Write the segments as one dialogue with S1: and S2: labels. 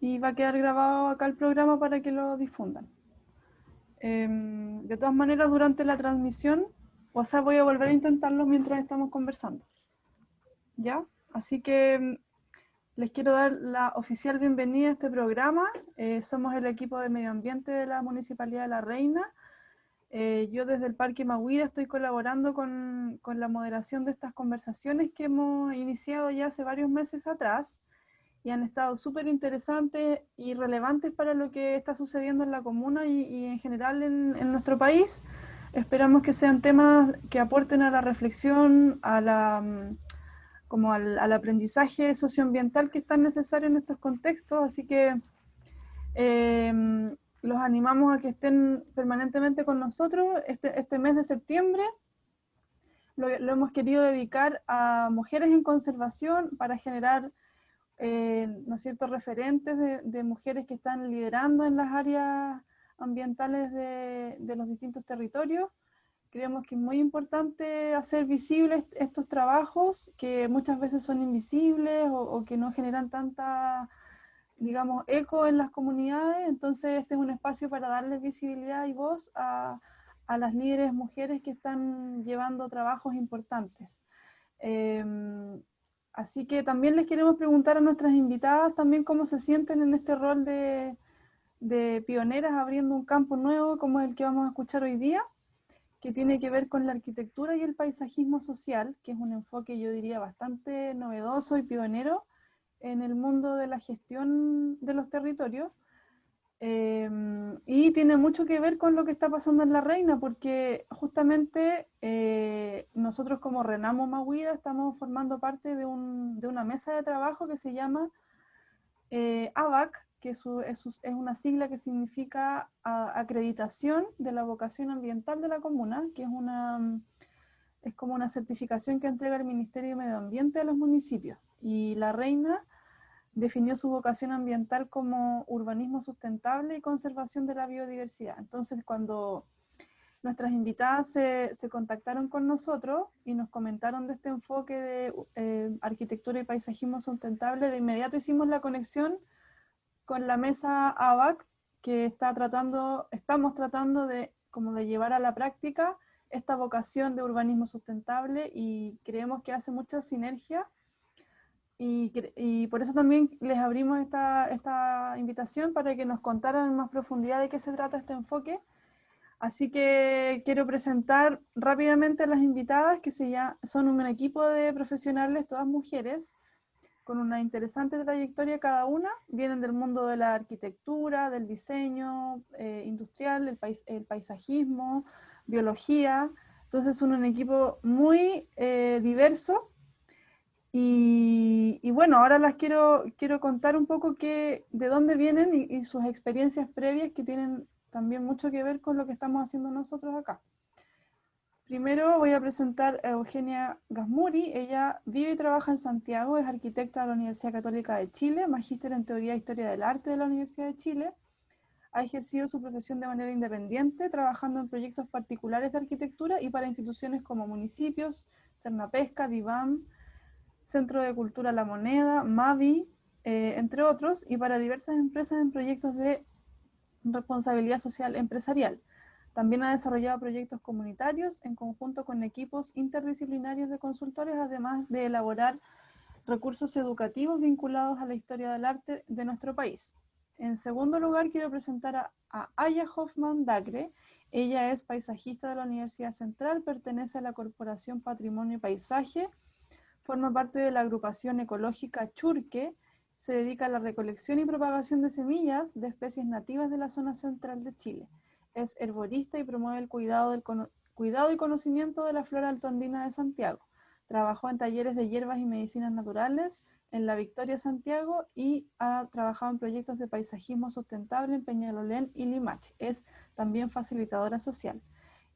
S1: y va a quedar grabado acá el programa para que lo difundan. De todas maneras, durante la transmisión, o sea, voy a volver a intentarlo mientras estamos conversando. ¿Ya? Así que les quiero dar la oficial bienvenida a este programa. Somos el equipo de medio ambiente de la Municipalidad de La Reina. Yo desde el Parque Mahuida estoy colaborando con la moderación de estas conversaciones que hemos iniciado ya hace varios meses atrás y han estado súper interesantes y relevantes para lo que está sucediendo en la comuna y en general en nuestro país. Esperamos que sean temas que aporten a la reflexión, como al aprendizaje socioambiental que es tan necesario en estos contextos, así que los animamos a que estén permanentemente con nosotros. Este mes de septiembre lo hemos querido dedicar a mujeres en conservación para generar ¿no es cierto?, referentes de mujeres que están liderando en las áreas ambientales de los distintos territorios. Creemos que es muy importante hacer visibles estos trabajos que muchas veces son invisibles o que no generan tanta, digamos, eco en las comunidades. Entonces este es un espacio para darles visibilidad y voz a las líderes mujeres que están llevando trabajos importantes. Así que también les queremos preguntar a nuestras invitadas también cómo se sienten en este rol de pioneras abriendo un campo nuevo como el que vamos a escuchar hoy día, que tiene que ver con la arquitectura y el paisajismo social, que es un enfoque, yo diría, bastante novedoso y pionero en el mundo de la gestión de los territorios. Y tiene mucho que ver con lo que está pasando en La Reina, porque justamente nosotros como Renamo Mahuida estamos formando parte de una mesa de trabajo que se llama ABAC, que es una sigla que significa Acreditación de la Vocación Ambiental de la Comuna, que es como una certificación que entrega el Ministerio de Medio Ambiente a los municipios. Y La Reina definió su vocación ambiental como urbanismo sustentable y conservación de la biodiversidad. Entonces, cuando nuestras invitadas se contactaron con nosotros y nos comentaron de este enfoque de arquitectura y paisajismo sustentable, de inmediato hicimos la conexión con la mesa ABAC, que estamos tratando como de llevar a la práctica esta vocación de urbanismo sustentable, y creemos que hace mucha sinergia. Y por eso también les abrimos esta invitación para que nos contaran en más profundidad de qué se trata este enfoque. Así que quiero presentar rápidamente a las invitadas, que son un equipo de profesionales, todas mujeres, con una interesante trayectoria cada una. Vienen del mundo de la arquitectura, del diseño industrial, el paisajismo, biología. Entonces son un equipo muy diverso. Y bueno, ahora las quiero contar un poco de dónde vienen y sus experiencias previas, que tienen también mucho que ver con lo que estamos haciendo nosotros acá. Primero voy a presentar a Eugenia Gasmuri. Ella vive y trabaja en Santiago, es arquitecta de la Universidad Católica de Chile, magíster en Teoría e Historia del Arte de la Universidad de Chile. Ha ejercido su profesión de manera independiente, trabajando en proyectos particulares de arquitectura y para instituciones como municipios, Cernapesca, Divam, Centro de Cultura La Moneda, Mavi, entre otros, y para diversas empresas en proyectos de responsabilidad social empresarial. También ha desarrollado proyectos comunitarios en conjunto con equipos interdisciplinarios de consultores, además de elaborar recursos educativos vinculados a la historia del arte de nuestro país. En segundo lugar, quiero presentar a Aya Hoffman Dacre. Ella es paisajista de la Universidad Central, pertenece a la Corporación Patrimonio y Paisaje, forma parte de la agrupación ecológica Churque, se dedica a la recolección y propagación de semillas de especies nativas de la zona central de Chile. Es herborista y promueve el cuidado y conocimiento de la flora altoandina de Santiago. Trabajó en talleres de hierbas y medicinas naturales en La Victoria, Santiago, y ha trabajado en proyectos de paisajismo sustentable en Peñalolén y Limache. Es también facilitadora social.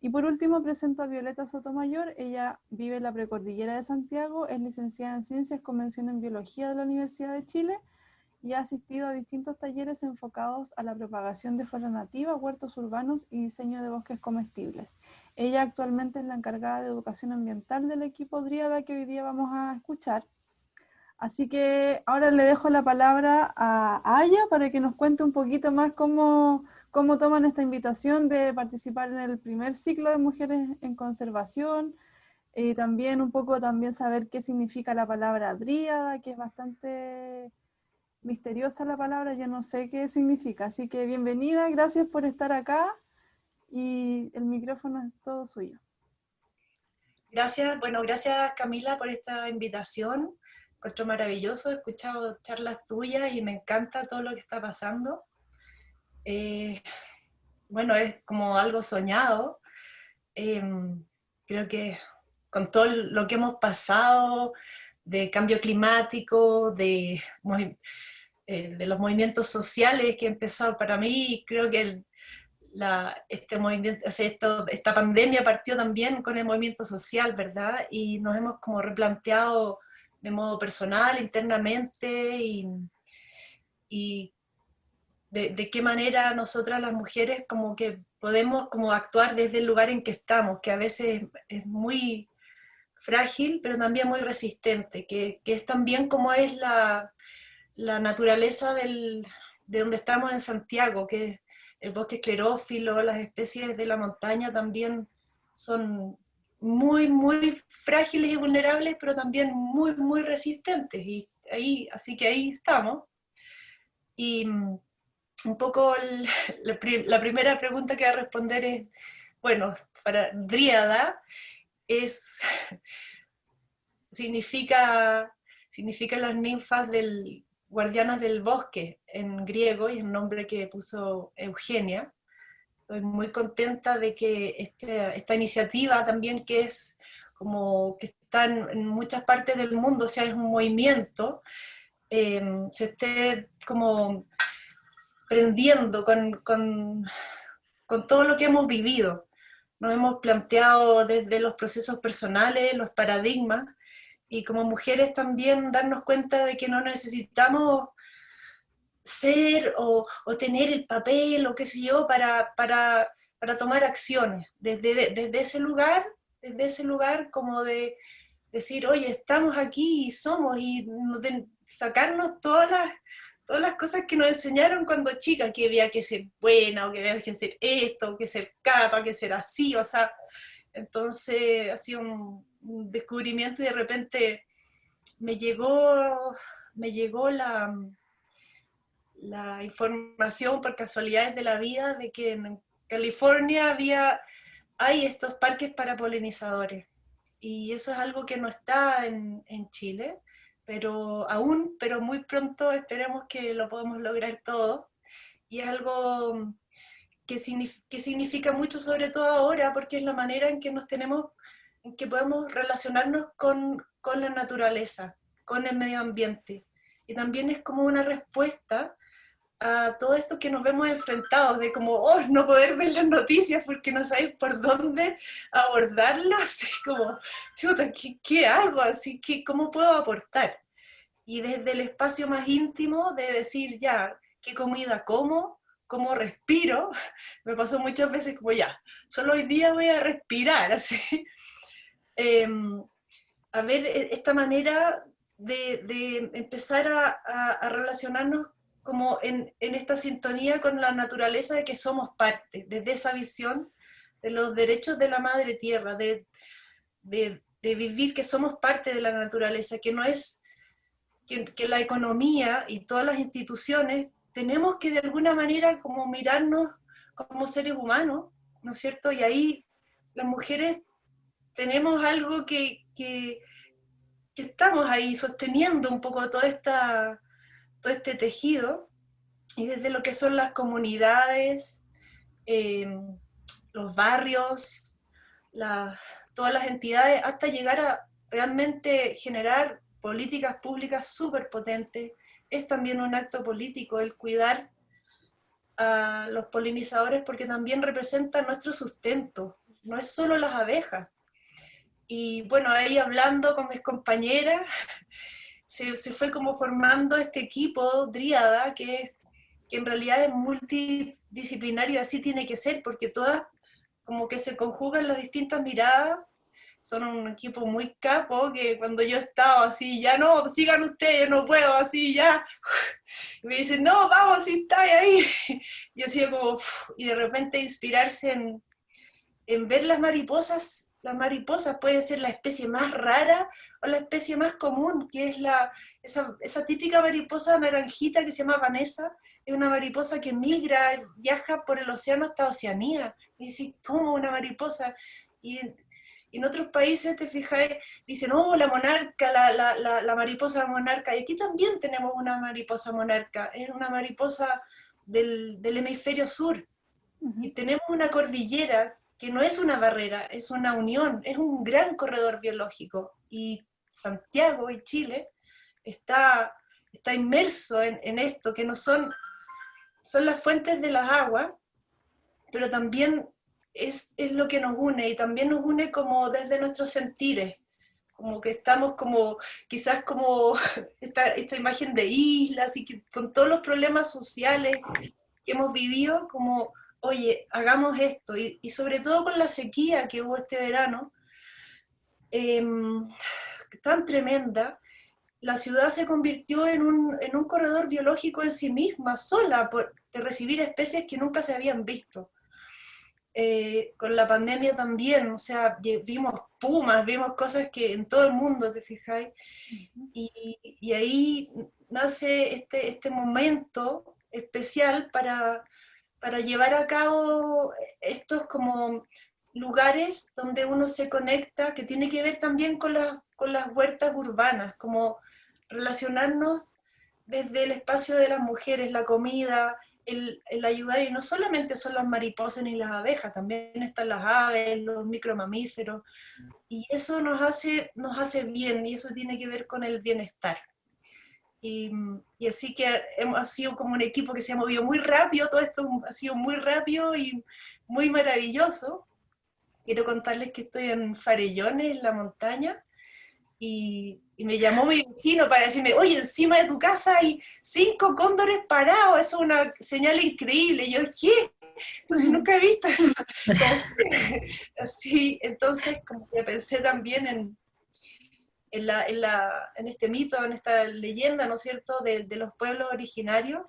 S1: Y por último presento a Violeta Sotomayor. Ella vive en la precordillera de Santiago, es licenciada en Ciencias con mención en Biología de la Universidad de Chile y ha asistido a distintos talleres enfocados a la propagación de flora nativa, huertos urbanos y diseño de bosques comestibles. Ella actualmente es la encargada de educación ambiental del equipo Dríada que hoy día vamos a escuchar. Así que ahora le dejo la palabra a Aya para que nos cuente un poquito más cómo toman esta invitación de participar en el primer ciclo de Mujeres en Conservación, y también un poco también saber qué significa la palabra dríada, que es bastante misteriosa la palabra, yo no sé qué significa. Así que bienvenida, gracias por estar acá y el micrófono es todo suyo.
S2: Gracias, bueno, gracias Camila por esta invitación. Encuentro maravilloso, he escuchado charlas tuyas y me encanta todo lo que está pasando. Eh, bueno, es como algo soñado. Eh, Creo que con todo lo que hemos pasado de cambio climático, de los movimientos sociales que han empezado para mí, creo que este movimiento, o sea, esta pandemia partió también con el movimiento social, ¿verdad? Y nos hemos como replanteado de modo personal, internamente, y de qué manera nosotras las mujeres como que podemos como actuar desde el lugar en que estamos, que a veces es muy frágil, pero también muy resistente, que es también como es la naturaleza de donde estamos en Santiago, que el bosque esclerófilo, las especies de la montaña también son muy, muy frágiles y vulnerables, pero también muy, muy resistentes. Y ahí, así que ahí estamos. Y un poco la primera pregunta que voy a responder es, bueno, para Dríada es, significa, significa las ninfas guardianas del bosque en griego, y es un nombre que puso Eugenia. Estoy muy contenta de que esta iniciativa también, que es como que está en muchas partes del mundo, o sea, es un movimiento, se esté como prendiendo con todo lo que hemos vivido. Nos hemos planteado desde los procesos personales, los paradigmas, y como mujeres también darnos cuenta de que no necesitamos ser o tener el papel o qué sé yo para tomar acciones. Desde ese lugar como de decir, oye, estamos aquí y somos, y sacarnos todas las cosas que nos enseñaron cuando chica, que había que ser buena, o que había que ser esto, que ser capa, que ser así, o sea, entonces ha sido un descubrimiento, y de repente me llegó, me llegó la información por casualidades de la vida de que en California hay estos parques para polinizadores. Y eso es algo que no está en Chile, pero muy pronto esperemos que lo podamos lograr todo. Y es algo que significa mucho, sobre todo ahora, porque es la manera en que en que podemos relacionarnos con la naturaleza, con el medio ambiente. Y también es como una respuesta a todo esto que nos vemos enfrentados, de como, oh, no poder ver las noticias porque no sabes por dónde abordarlo, así como, chuta, ¿qué hago? Así que, ¿cómo puedo aportar? Y desde el espacio más íntimo de decir, ya, ¿qué comida como? ¿Cómo respiro? Me pasó muchas veces como, ya, solo hoy día voy a respirar, así. Eh, a ver esta manera de empezar a relacionarnos como en esta sintonía con la naturaleza, de que somos parte, desde esa visión de los derechos de la madre tierra, de vivir que somos parte de la naturaleza, que no es que la economía y todas las instituciones tenemos que de alguna manera como mirarnos como seres humanos, ¿no es cierto? Y ahí las mujeres tenemos algo que estamos ahí sosteniendo un poco todo este tejido, y desde lo que son las comunidades, eh, los barrios, la, todas las entidades, hasta llegar a realmente generar políticas públicas súper potentes. Es también un acto político el cuidar a los polinizadores, porque también representan nuestro sustento, no es solo las abejas. Y bueno, ahí hablando con mis compañeras, se fue como formando este equipo Dríada, que en realidad es multidisciplinario, así tiene que ser, porque todas como que se conjugan las distintas miradas, son un equipo muy capo, que cuando yo estaba así, ya no, sigan ustedes, yo no puedo, así ya, y me dicen, no, vamos, si está ahí, y así como, y de repente inspirarse en ver las mariposas puede ser la especie más rara o la especie más común, que es esa típica mariposa naranjita que se llama Vanessa, es una mariposa que migra, viaja por el océano hasta Oceanía, y dice, ¿cómo una mariposa? Y en otros países, te fijas, dicen, oh, la monarca, la mariposa monarca, y aquí también tenemos una mariposa monarca, es una mariposa del hemisferio sur, y
S1: Ujú.
S2: tenemos una cordillera que no es una barrera, es una unión, es un gran corredor biológico. Y Santiago y Chile está, está inmerso en esto, que no son las fuentes de las aguas, pero también es lo que nos une y también nos une como desde nuestros sentires, como que estamos como, quizás como esta imagen de islas y que con todos los problemas sociales que hemos vivido, como, oye, hagamos esto, y sobre todo con la sequía que hubo este verano, eh, tan tremenda, la ciudad se convirtió en un corredor biológico en sí misma, sola, de recibir especies que nunca se habían visto. Con la pandemia también, o sea, vimos pumas, vimos cosas que en todo el mundo, ¿te fijáis?
S1: Ujú.
S2: Y ahí nace este momento especial para llevar a cabo estos como lugares donde uno se conecta, que tiene que ver también con las huertas urbanas, como relacionarnos desde el espacio de las mujeres, la comida, el ayudar, y no solamente son las mariposas ni las abejas, también están las aves, los micromamíferos, y eso nos hace bien, y eso tiene que ver con el bienestar. Y, y así que hemos sido como un equipo que se ha movido muy rápido, todo esto ha sido muy rápido y muy maravilloso. Quiero contarles que estoy en Farellones, en la montaña, y me llamó mi vecino para decirme, oye, encima de tu casa hay 5 cóndores parados, eso es una señal increíble. Y yo, ¿qué? Entonces nunca he visto como, así, entonces como que pensé también en este mito, en esta leyenda, ¿no es cierto?, de los pueblos originarios,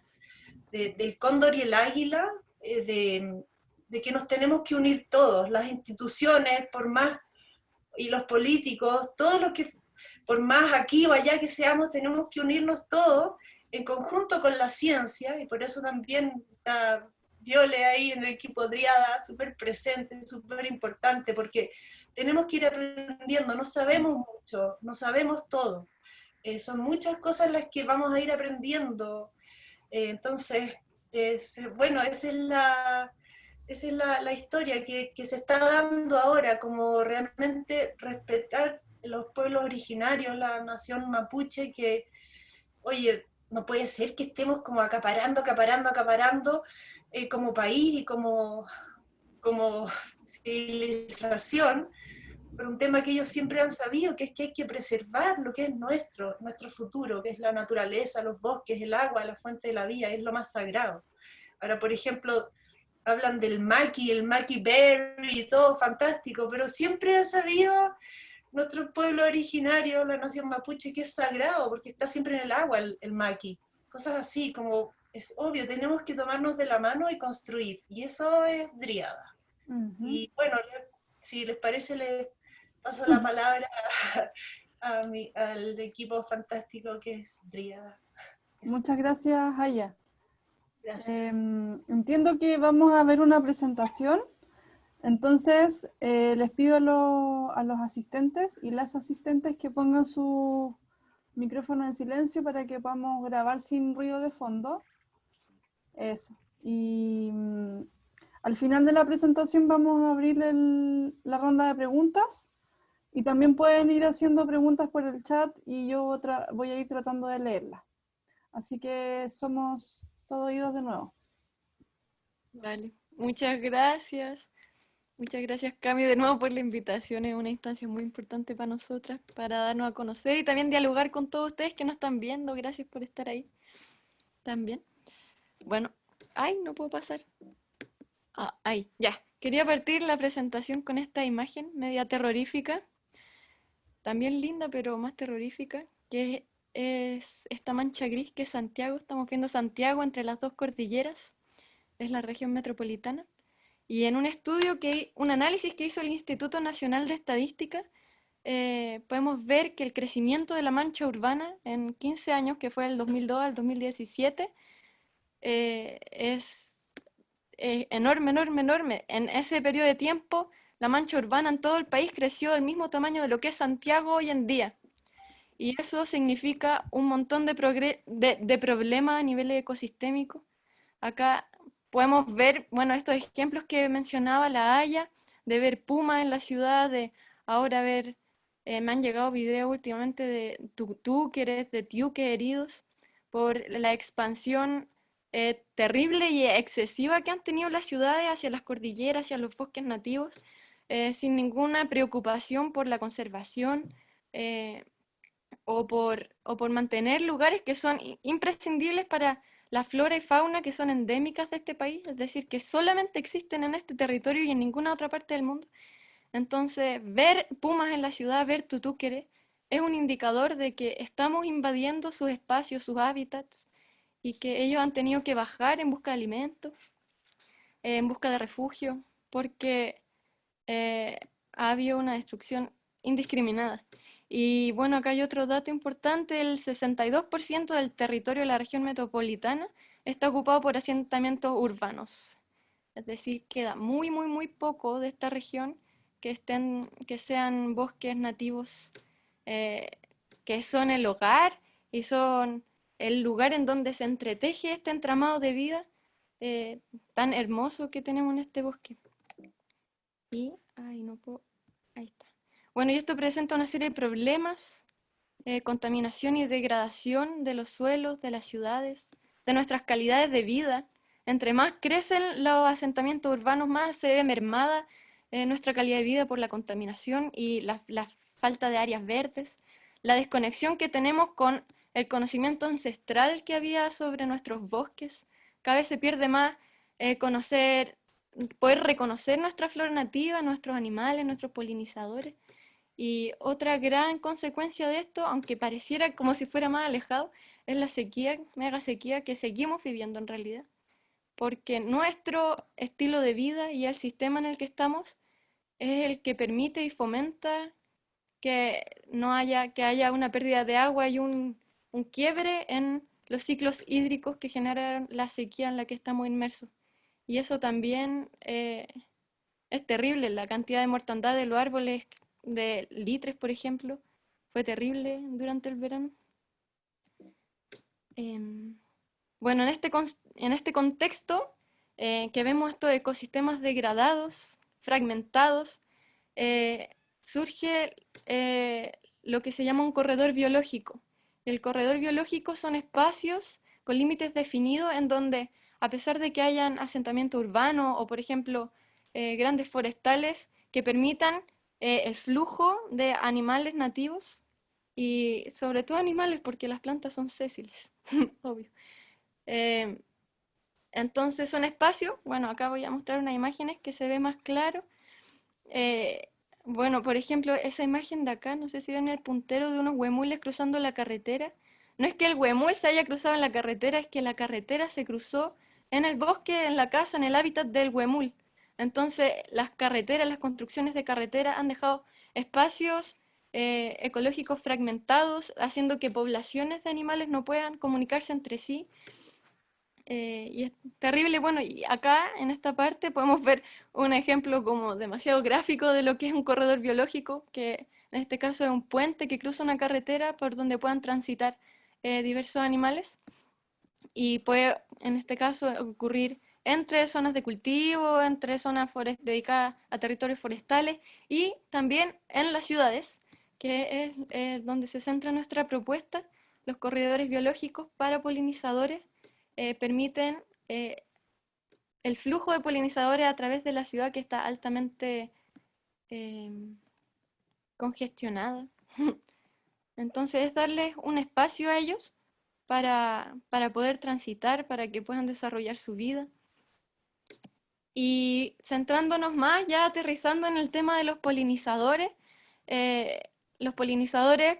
S2: del cóndor y el águila, de que nos tenemos que unir todos, las instituciones, por más, y los políticos, todos los que, por más aquí o allá que seamos, tenemos que unirnos todos en conjunto con la ciencia, y por eso también está Viole ahí en el equipo Driada, súper presente, súper importante, porque tenemos que ir aprendiendo, no sabemos mucho, no sabemos todo. Son muchas cosas las que vamos a ir aprendiendo. Entonces, bueno, esa es la historia que se está dando ahora, como realmente respetar los pueblos originarios, la nación mapuche, que, oye, no puede ser que estemos como acaparando como país y como civilización, por un tema que ellos siempre han sabido, que es que hay que preservar lo que es nuestro futuro, que es la naturaleza, los bosques, el agua, la fuente de la vida, es lo más sagrado. Ahora, por ejemplo, hablan del maqui, el maqui berry y todo fantástico, pero siempre han sabido nuestro pueblo originario, la nación mapuche, que es sagrado, porque está siempre en el agua el maqui. Cosas así, como es obvio, tenemos que tomarnos de la mano y construir, y eso es Dríada.
S1: Ujú.
S2: Y bueno, si les parece, les paso la palabra al equipo fantástico que es Dríada.
S1: Muchas gracias, Aya.
S2: Gracias.
S1: Entiendo que vamos a ver una presentación, entonces les pido a los asistentes y las asistentes que pongan su micrófono en silencio para que podamos grabar sin ruido de fondo. Eso. Y al final de la presentación vamos a abrir la ronda de preguntas y también pueden ir haciendo preguntas por el chat y yo voy a ir tratando de leerlas. Así que somos todo oídos de nuevo.
S3: Vale, muchas gracias. Muchas gracias, Cami, de nuevo por la invitación. Es una instancia muy importante para nosotras, para darnos a conocer y también dialogar con todos ustedes que nos están viendo. Gracias por estar ahí también. Bueno, ay, no puedo pasar. Ah, ahí, ya. Quería partir la presentación con esta imagen media terrorífica también linda, pero más terrorífica, que es esta mancha gris que es Santiago. Estamos viendo Santiago entre las dos cordilleras, es la región metropolitana. Y en un estudio, un análisis que hizo el Instituto Nacional de Estadística, podemos ver que el crecimiento de la mancha urbana en 15 años, que fue del 2002 al 2017, es enorme, enorme, enorme. En ese periodo de tiempo, la mancha urbana en todo el país creció del mismo tamaño de lo que es Santiago hoy en día. Y eso significa un montón de problemas a nivel ecosistémico. Acá podemos ver, bueno, estos ejemplos que mencionaba La Haya, de ver pumas en la ciudad, de ahora ver, me han llegado videos últimamente de tucúqueres, de tiuques heridos por la expansión terrible y excesiva que han tenido las ciudades hacia las cordilleras, hacia los bosques nativos, sin ninguna preocupación por la conservación o por mantener lugares que son imprescindibles para la flora y fauna que son endémicas de este país, es decir, que solamente existen en este territorio y en ninguna otra parte del mundo. Entonces, ver pumas en la ciudad, ver tutúqueres, es un indicador de que estamos invadiendo sus espacios, sus hábitats, y que ellos han tenido que bajar en busca de alimentos, en busca de refugio, porque ha habido una destrucción indiscriminada. Y bueno, acá hay otro dato importante, el 62% del territorio de la región metropolitana está ocupado por asentamientos urbanos. Es decir, queda muy, muy, muy poco de esta región que sean bosques nativos, eh, que son el hogar y son el lugar en donde se entreteje este entramado de vida tan hermoso que tenemos en este bosque. Y, ay, no puedo, ahí está. Bueno, y esto presenta una serie de problemas, contaminación y degradación de los suelos, de las ciudades, de nuestras calidades de vida. Entre más crecen los asentamientos urbanos, más se ve mermada nuestra calidad de vida por la contaminación y la falta de áreas verdes, la desconexión que tenemos con el conocimiento ancestral que había sobre nuestros bosques. Cada vez se pierde más poder reconocer nuestra flora nativa, nuestros animales, nuestros polinizadores. Y otra gran consecuencia de esto, aunque pareciera como si fuera más alejado, es la sequía, mega sequía que seguimos viviendo en realidad. Porque nuestro estilo de vida y el sistema en el que estamos es el que permite y fomenta que haya una pérdida de agua y un quiebre en los ciclos hídricos que generan la sequía en la que estamos inmersos. Y eso también es terrible, la cantidad de mortandad de los árboles de litres, por ejemplo, fue terrible durante el verano. Bueno, en este contexto que vemos estos ecosistemas degradados, fragmentados, surge lo que se llama un corredor biológico. El corredor biológico son espacios con límites definidos en donde, a pesar de que hayan asentamiento urbano o, por ejemplo, grandes forestales que permitan el flujo de animales nativos y sobre todo animales porque las plantas son sésiles, obvio. Entonces son espacios, bueno, acá voy a mostrar unas imágenes que se ve más claro. Bueno, por ejemplo, esa imagen de acá, no sé si ven el puntero de unos huemules cruzando la carretera. No es que el huemul se haya cruzado en la carretera, es que la carretera se cruzó en el bosque, en la casa, en el hábitat del huemul. Entonces, las carreteras, las construcciones de carretera han dejado espacios ecológicos fragmentados, haciendo que poblaciones de animales no puedan comunicarse entre sí. Y es terrible. Bueno, y acá en esta parte podemos ver un ejemplo como demasiado gráfico de lo que es un corredor biológico, que en este caso es un puente que cruza una carretera por donde puedan transitar diversos animales. Y puede, en este caso, ocurrir entre zonas de cultivo, entre zonas dedicadas a territorios forestales y también en las ciudades, que es donde se centra nuestra propuesta. Los corredores biológicos para polinizadores permiten el flujo de polinizadores a través de la ciudad que está altamente congestionada. Entonces es darles un espacio a ellos para poder transitar, para que puedan desarrollar su vida. Y centrándonos más, ya aterrizando en el tema de los polinizadores, los polinizadores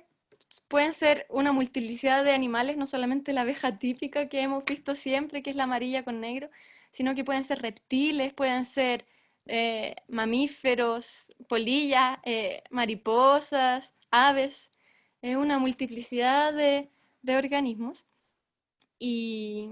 S3: pueden ser una multiplicidad de animales, no solamente la abeja típica que hemos visto siempre, que es la amarilla con negro, sino que pueden ser reptiles, pueden ser mamíferos, polillas, mariposas, aves, una multiplicidad de organismos. Y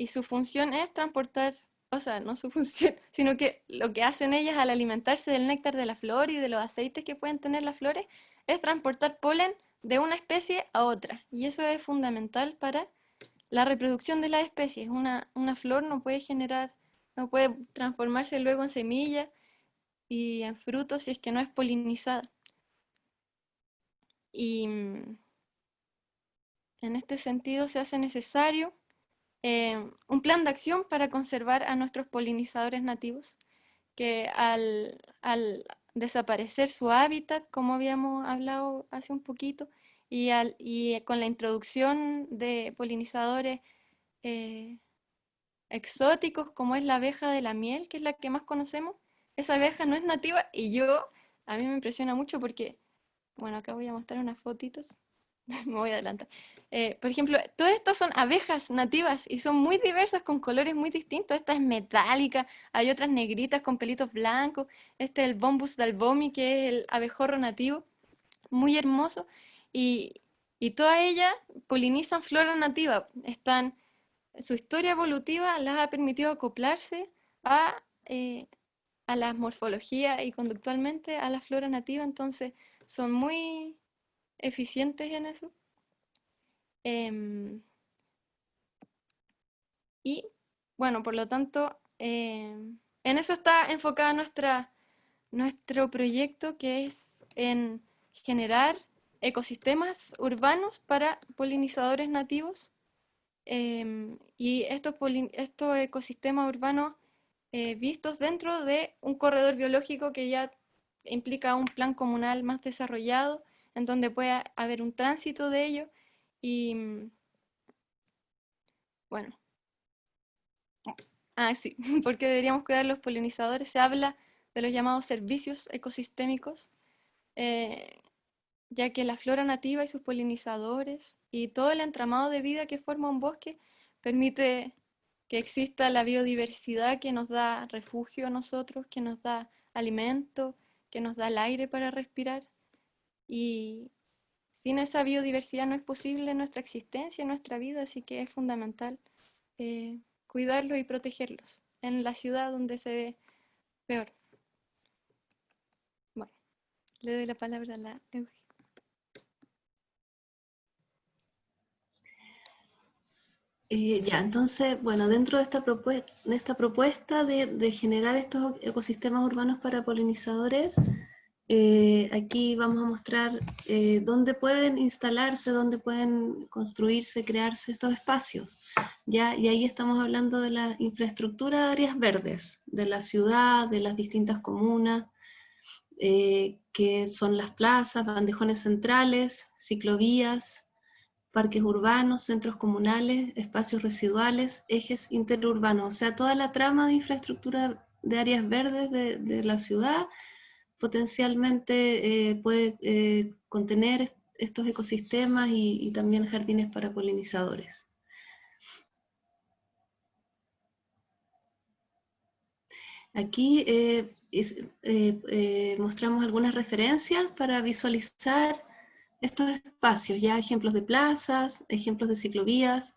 S3: su función es transportar, o sea, no su función, sino que lo que hacen ellas al alimentarse del néctar de la flor y de los aceites que pueden tener las flores es transportar polen de una especie a otra. Y eso es fundamental para la reproducción de las especies. Una flor no puede generar, no puede transformarse luego en semilla y en fruto si es que no es polinizada. Y en este sentido se hace necesario un plan de acción para conservar a nuestros polinizadores nativos, que al desaparecer su hábitat, como habíamos hablado hace un poquito, y con la introducción de polinizadores exóticos, como es la abeja de la miel, que es la que más conocemos, esa abeja no es nativa y a mí me impresiona mucho porque, bueno, acá voy a mostrar unas fotitos. Me voy a adelantar. Por ejemplo, todas estas son abejas nativas y son muy diversas con colores muy distintos. Esta es metálica, hay otras negritas con pelitos blancos. Este es el Bombus dalbomi, que es el abejorro nativo, muy hermoso. Y todas ellas polinizan flora nativa. Su historia evolutiva las ha permitido acoplarse a, a la morfología y conductualmente a la flora nativa. Entonces, son muy eficientes en eso. Y bueno, por lo tanto, en eso está enfocada nuestro proyecto, que es en generar ecosistemas urbanos para polinizadores nativos. Y estos ecosistemas urbanos vistos dentro de un corredor biológico que ya implica un plan comunal más desarrollado, en donde pueda haber un tránsito de ello. Y bueno, sí, porque deberíamos cuidar los polinizadores. Se habla de los llamados servicios ecosistémicos, ya que la flora nativa y sus polinizadores y todo el entramado de vida que forma un bosque permite que exista la biodiversidad que nos da refugio a nosotros, que nos da alimento, que nos da el aire para respirar. Y sin esa biodiversidad no es posible nuestra existencia, nuestra vida, así que es fundamental cuidarlos y protegerlos en la ciudad donde se ve peor. Bueno, le doy la palabra a la Euge.
S4: Ya, entonces, bueno, dentro de esta propuesta de generar estos ecosistemas urbanos para polinizadores, aquí vamos a mostrar dónde pueden instalarse, dónde pueden construirse, crearse estos espacios. ¿Ya? Y ahí estamos hablando de la infraestructura de áreas verdes, de la ciudad, de las distintas comunas, que son las plazas, bandejones centrales, ciclovías, parques urbanos, centros comunales, espacios residuales, ejes interurbanos, o sea, toda la trama de infraestructura de áreas verdes de la ciudad potencialmente puede contener estos ecosistemas y también jardines para polinizadores. Aquí mostramos algunas referencias para visualizar estos espacios, ya ejemplos de plazas, ejemplos de ciclovías,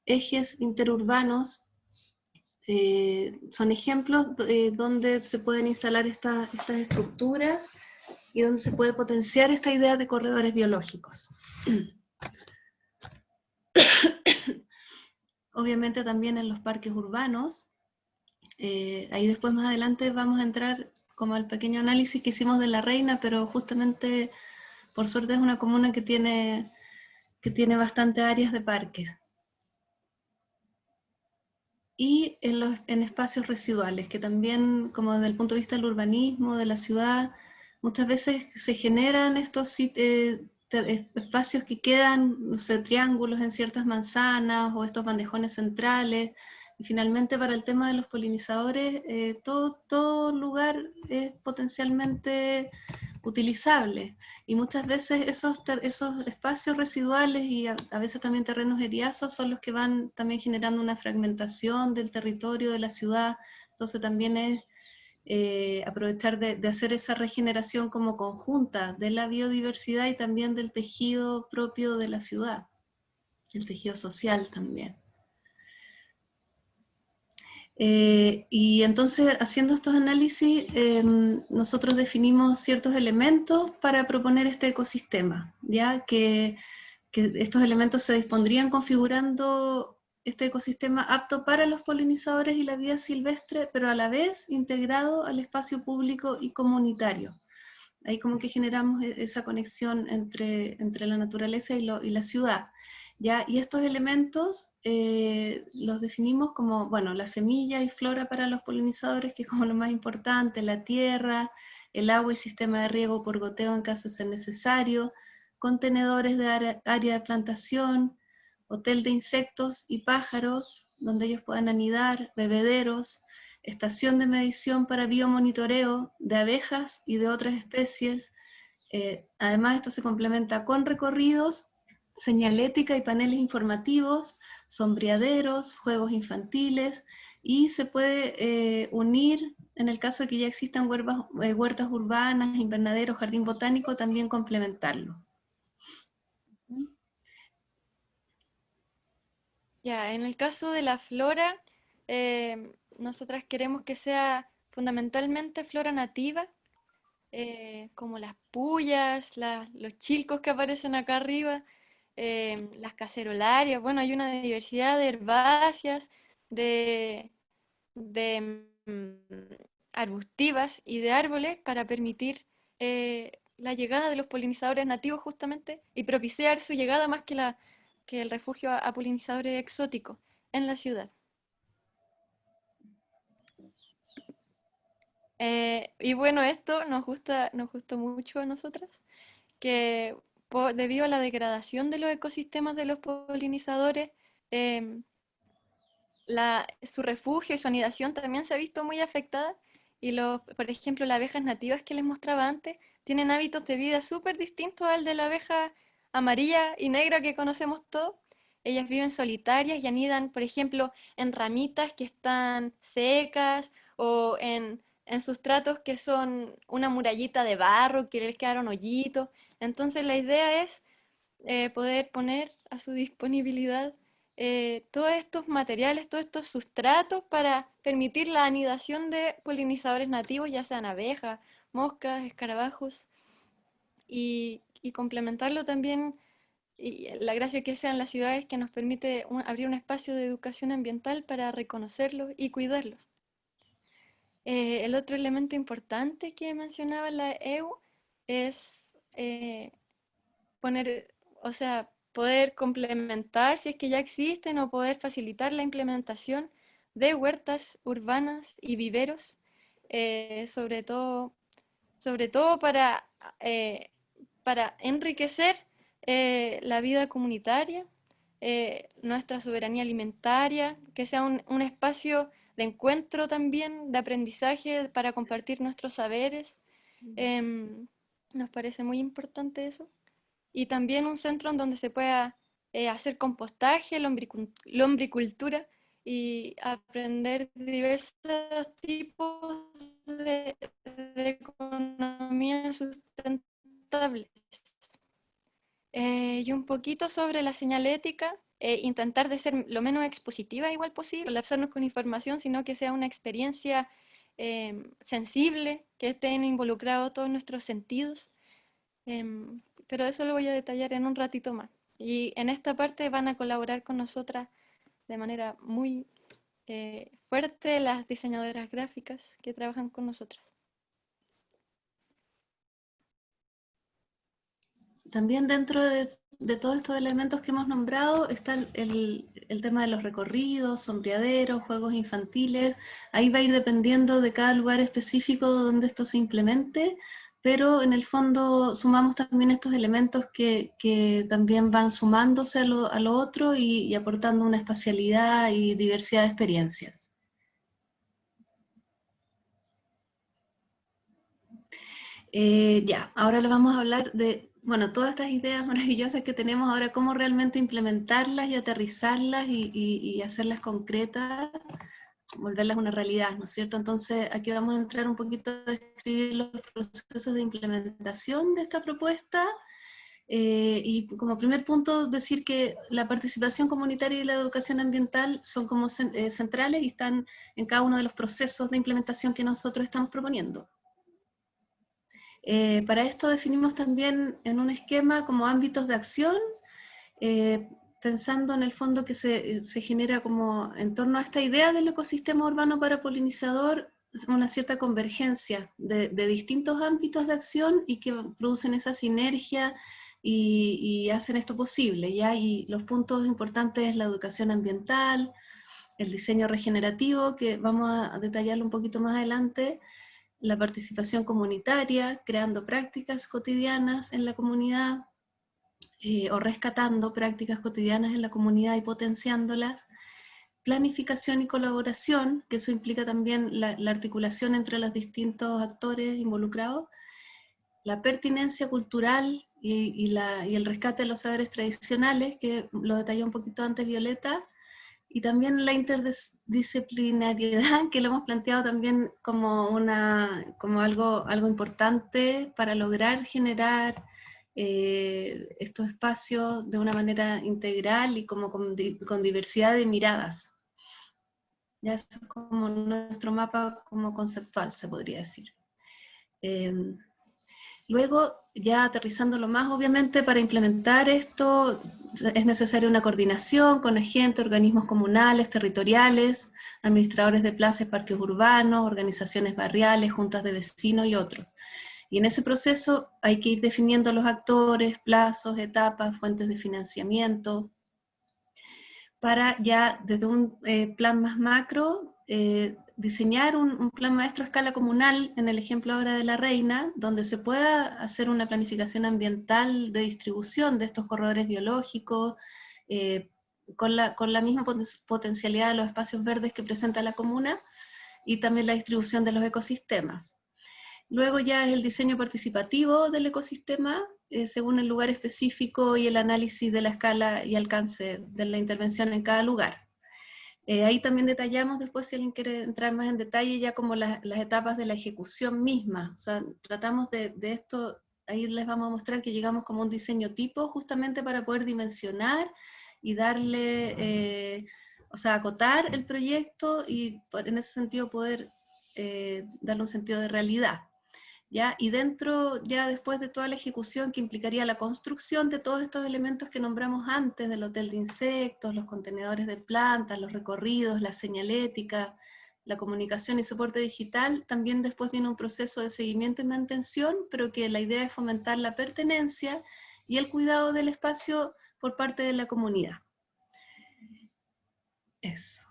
S4: ejes interurbanos, son ejemplos donde se pueden instalar estas estructuras y donde se puede potenciar esta idea de corredores biológicos. Obviamente también en los parques urbanos, ahí después más adelante vamos a entrar como al pequeño análisis que hicimos de La Reina, pero justamente por suerte es una comuna que tiene bastantes áreas de parques. Y en espacios residuales, que también, como desde el punto de vista del urbanismo, de la ciudad, muchas veces se generan estos espacios que quedan, no sé, triángulos en ciertas manzanas, o estos bandejones centrales, y finalmente para el tema de los polinizadores, todo lugar es potencialmente utilizables. Y muchas veces esos espacios residuales y a veces también terrenos eriazos son los que van también generando una fragmentación del territorio de la ciudad. Entonces también es aprovechar de hacer esa regeneración como conjunta de la biodiversidad y también del tejido propio de la ciudad, el tejido social también. Y entonces, haciendo estos análisis, nosotros definimos ciertos elementos para proponer este ecosistema, ya que estos elementos se dispondrían configurando este ecosistema apto para los polinizadores y la vida silvestre, pero a la vez integrado al espacio público y comunitario. Ahí como que generamos esa conexión entre la naturaleza y la ciudad. ¿Ya? Y estos elementos los definimos como, bueno, la semilla y flora para los polinizadores, que es como lo más importante, la tierra, el agua y sistema de riego por goteo en caso de ser necesario, contenedores de área de plantación, hotel de insectos y pájaros, donde ellos puedan anidar, bebederos, estación de medición para biomonitoreo de abejas y de otras especies. Además, esto se complementa con recorridos, señalética y paneles informativos, sombreaderos, juegos infantiles, y se puede unir, en el caso de que ya existan huertas urbanas, invernaderos, jardín botánico, también complementarlo.
S3: Ya, en el caso de la flora, nosotras queremos que sea fundamentalmente flora nativa, como las puyas, los chilcos que aparecen acá arriba, las cacerolarias. Bueno, hay una diversidad de herbáceas, de arbustivas y de árboles para permitir la llegada de los polinizadores nativos justamente y propiciar su llegada más que el refugio a polinizadores exóticos en la ciudad. Y bueno, esto nos gustó mucho a nosotras, que debido a la degradación de los ecosistemas de los polinizadores, su refugio y su anidación también se ha visto muy afectada, y por ejemplo, las abejas nativas que les mostraba antes tienen hábitos de vida súper distintos al de la abeja amarilla y negra que conocemos todos. Ellas viven solitarias y anidan, por ejemplo, en ramitas que están secas o en sustratos que son una murallita de barro que les quedaron hoyitos. Entonces la idea es poder poner a su disponibilidad todos estos materiales, todos estos sustratos para permitir la anidación de polinizadores nativos, ya sean abejas, moscas, escarabajos, y complementarlo también. Y la gracia que sea en las ciudades que nos permite abrir un espacio de educación ambiental para reconocerlos y cuidarlos. El otro elemento importante que mencionaba la EU es poner, o sea, poder complementar si es que ya existen o poder facilitar la implementación de huertas urbanas y viveros, sobre todo para enriquecer la vida comunitaria, nuestra soberanía alimentaria, que sea un espacio de encuentro también, de aprendizaje para compartir nuestros saberes. Nos parece muy importante eso. Y también un centro en donde se pueda hacer compostaje, lombricultura y aprender diversos tipos de economía sustentable. Y un poquito sobre la señalética, intentar de ser lo menos expositiva igual posible, colapsarnos con información, sino que sea una experiencia sensible, que estén involucrados todos nuestros sentidos. Pero eso lo voy a detallar en un ratito más. Y en esta parte van a colaborar con nosotras de manera muy fuerte las diseñadoras gráficas que trabajan con nosotras.
S4: También dentro de todos estos elementos que hemos nombrado está el tema de los recorridos, sombreaderos, juegos infantiles. Ahí va a ir dependiendo de cada lugar específico donde esto se implemente, pero en el fondo sumamos también estos elementos que también van sumándose a lo otro y aportando una espacialidad y diversidad de experiencias. Ya, ahora le vamos a hablar de, bueno, todas estas ideas maravillosas que tenemos ahora, cómo realmente implementarlas y aterrizarlas y hacerlas concretas, volverlas una realidad, ¿no es cierto? Entonces, aquí vamos a entrar un poquito a describir los procesos de implementación de esta propuesta. Y como primer punto, decir que la participación comunitaria y la educación ambiental son como centrales y están en cada uno de los procesos de implementación que nosotros estamos proponiendo. Para esto definimos también en un esquema como ámbitos de acción, pensando en el fondo que se genera como en torno a esta idea del ecosistema urbano para polinizador, una cierta convergencia de distintos ámbitos de acción y que producen esa sinergia y hacen esto posible, ¿ya? Y los puntos importantes es la educación ambiental, el diseño regenerativo, que vamos a detallarlo un poquito más adelante, la participación comunitaria, creando prácticas cotidianas en la comunidad, o rescatando prácticas cotidianas en la comunidad y potenciándolas, planificación y colaboración, que eso implica también la articulación entre los distintos actores involucrados, la pertinencia cultural y el rescate de los saberes tradicionales, que lo detalló un poquito antes Violeta, y también la interdisciplinariedad, que lo hemos planteado también como algo importante para lograr generar estos espacios de una manera integral y como con diversidad de miradas. Ya eso es como nuestro mapa como conceptual, se podría decir. Luego, ya aterrizándolo más, obviamente para implementar esto es necesaria una coordinación con agentes, organismos comunales, territoriales, administradores de plazas, parques urbanos, organizaciones barriales, juntas de vecinos y otros. Y en ese proceso hay que ir definiendo los actores, plazos, etapas, fuentes de financiamiento, para ya desde un plan más macro, diseñar un plan maestro a escala comunal, en el ejemplo ahora de La Reina, donde se pueda hacer una planificación ambiental de distribución de estos corredores biológicos, con la misma potencialidad de los espacios verdes que presenta la comuna, y también la distribución de los ecosistemas. Luego ya es el diseño participativo del ecosistema, según el lugar específico y el análisis de la escala y alcance de la intervención en cada lugar. Ahí también detallamos después, si alguien quiere entrar más en detalle, ya como las etapas de la ejecución misma. O sea, tratamos de esto, ahí les vamos a mostrar que llegamos como un diseño tipo, justamente para poder dimensionar y darle, o sea, acotar el proyecto y en ese sentido poder darle un sentido de realidad. ¿Ya? Y dentro, ya después de toda la ejecución que implicaría la construcción de todos estos elementos que nombramos antes, del hotel de insectos, los contenedores de plantas, los recorridos, la señalética, la comunicación y soporte digital, también después viene un proceso de seguimiento y mantención, pero que la idea es fomentar la pertenencia y el cuidado del espacio por parte de la comunidad. Eso.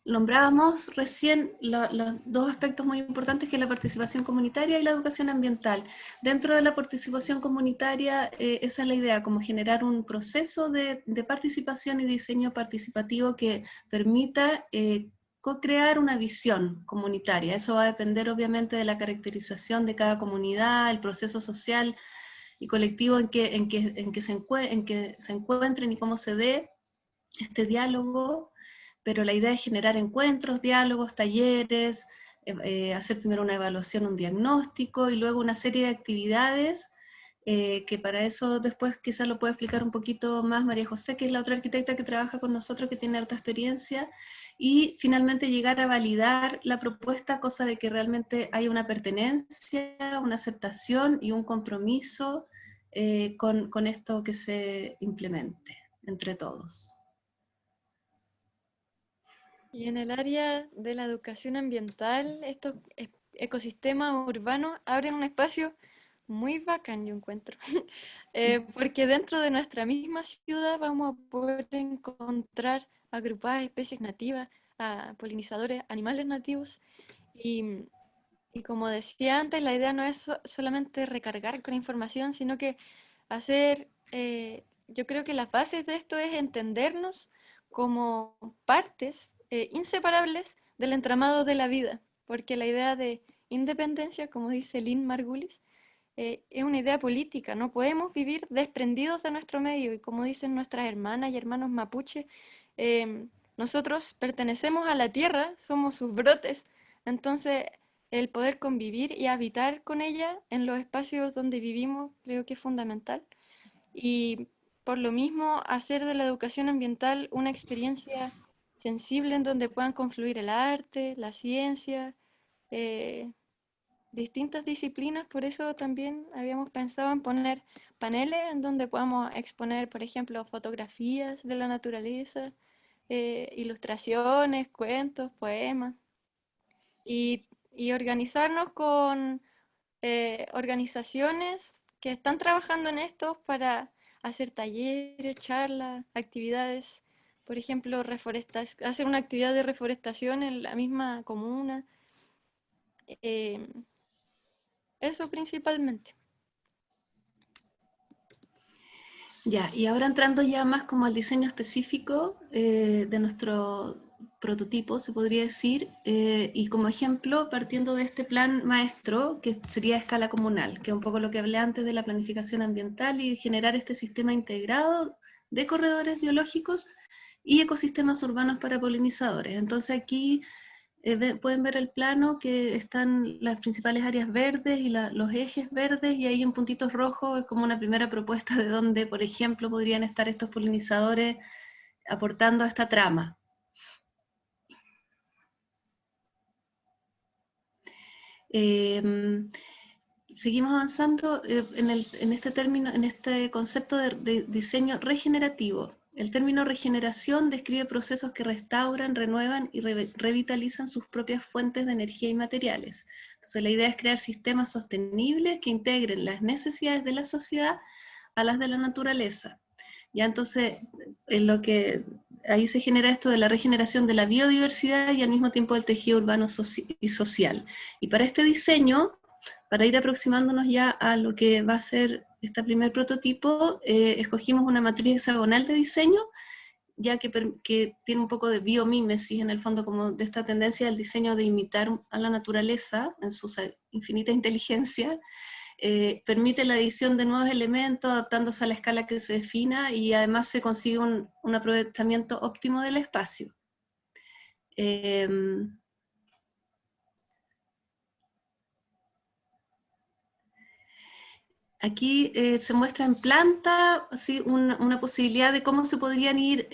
S4: Nombrábamos recién los dos aspectos muy importantes, que es la participación comunitaria y la educación ambiental. Dentro de la participación comunitaria, esa es la idea, como generar un proceso de participación y diseño participativo que permita co-crear una visión comunitaria. Eso va a depender obviamente de la caracterización de cada comunidad, el proceso social y colectivo en que se encuentren y cómo se dé este diálogo. Pero la idea es generar encuentros, diálogos, talleres, hacer primero una evaluación, un diagnóstico, y luego una serie de actividades, que para eso después quizás lo puede explicar un poquito más María José, que es la otra arquitecta que trabaja con nosotros, que tiene harta experiencia, y finalmente llegar a validar la propuesta, cosa de que realmente haya una pertenencia, una aceptación y un compromiso con esto que se implemente entre todos.
S3: Y en el área de la educación ambiental, estos ecosistemas urbanos abren un espacio muy bacán, yo encuentro. Porque dentro de nuestra misma ciudad vamos a poder encontrar agrupadas especies nativas, a polinizadores, animales nativos. Y como decía antes, la idea no es solamente recargar con información, sino que hacer, yo creo que las bases de esto es entendernos como partes inseparables del entramado de la vida, porque la idea de independencia, como dice Lynn Margulis, es una idea política. No podemos vivir desprendidos de nuestro medio, y como dicen nuestras hermanas y hermanos mapuche, nosotros pertenecemos a la tierra, somos sus brotes, entonces el poder convivir y habitar con ella en los espacios donde vivimos creo que es fundamental. Y por lo mismo, hacer de la educación ambiental una experiencia sensible en donde puedan confluir el arte, la ciencia, eh, distintas disciplinas. Por eso también habíamos pensado en poner paneles en donde podamos exponer, por ejemplo, fotografías de la naturaleza, ilustraciones, cuentos, poemas, y organizarnos con organizaciones que están trabajando en esto para hacer talleres, charlas, actividades, por ejemplo, hacer una actividad de reforestación en la misma comuna. eh, Eso principalmente.
S4: Ya, y ahora entrando ya más como al diseño específico de nuestro prototipo, se podría decir, y como ejemplo, partiendo de este plan maestro, que sería a escala comunal, que es un poco lo que hablé antes de la planificación ambiental y generar este sistema integrado de corredores biológicos y ecosistemas urbanos para polinizadores. Entonces aquí pueden ver el plano que están las principales áreas verdes y los ejes verdes, y ahí en puntitos rojos es como una primera propuesta de dónde, por ejemplo, podrían estar estos polinizadores aportando a esta trama. Seguimos avanzando en este término, en este concepto de diseño regenerativo. El término regeneración describe procesos que restauran, renuevan y revitalizan sus propias fuentes de energía y materiales. Entonces la idea es crear sistemas sostenibles que integren las necesidades de la sociedad a las de la naturaleza. Ya entonces, en lo que ahí se genera esto de la regeneración de la biodiversidad y al mismo tiempo del tejido urbano y social. Y para este diseño, para ir aproximándonos ya a lo que va a ser este primer prototipo, escogimos una matriz hexagonal de diseño, ya que tiene un poco de biomímesis en el fondo, como de esta tendencia del diseño de imitar a la naturaleza en su infinita inteligencia. Permite la adición de nuevos elementos adaptándose a la escala que se defina, y además se consigue un aprovechamiento óptimo del espacio. Aquí se muestra en planta así, una posibilidad de cómo se podrían ir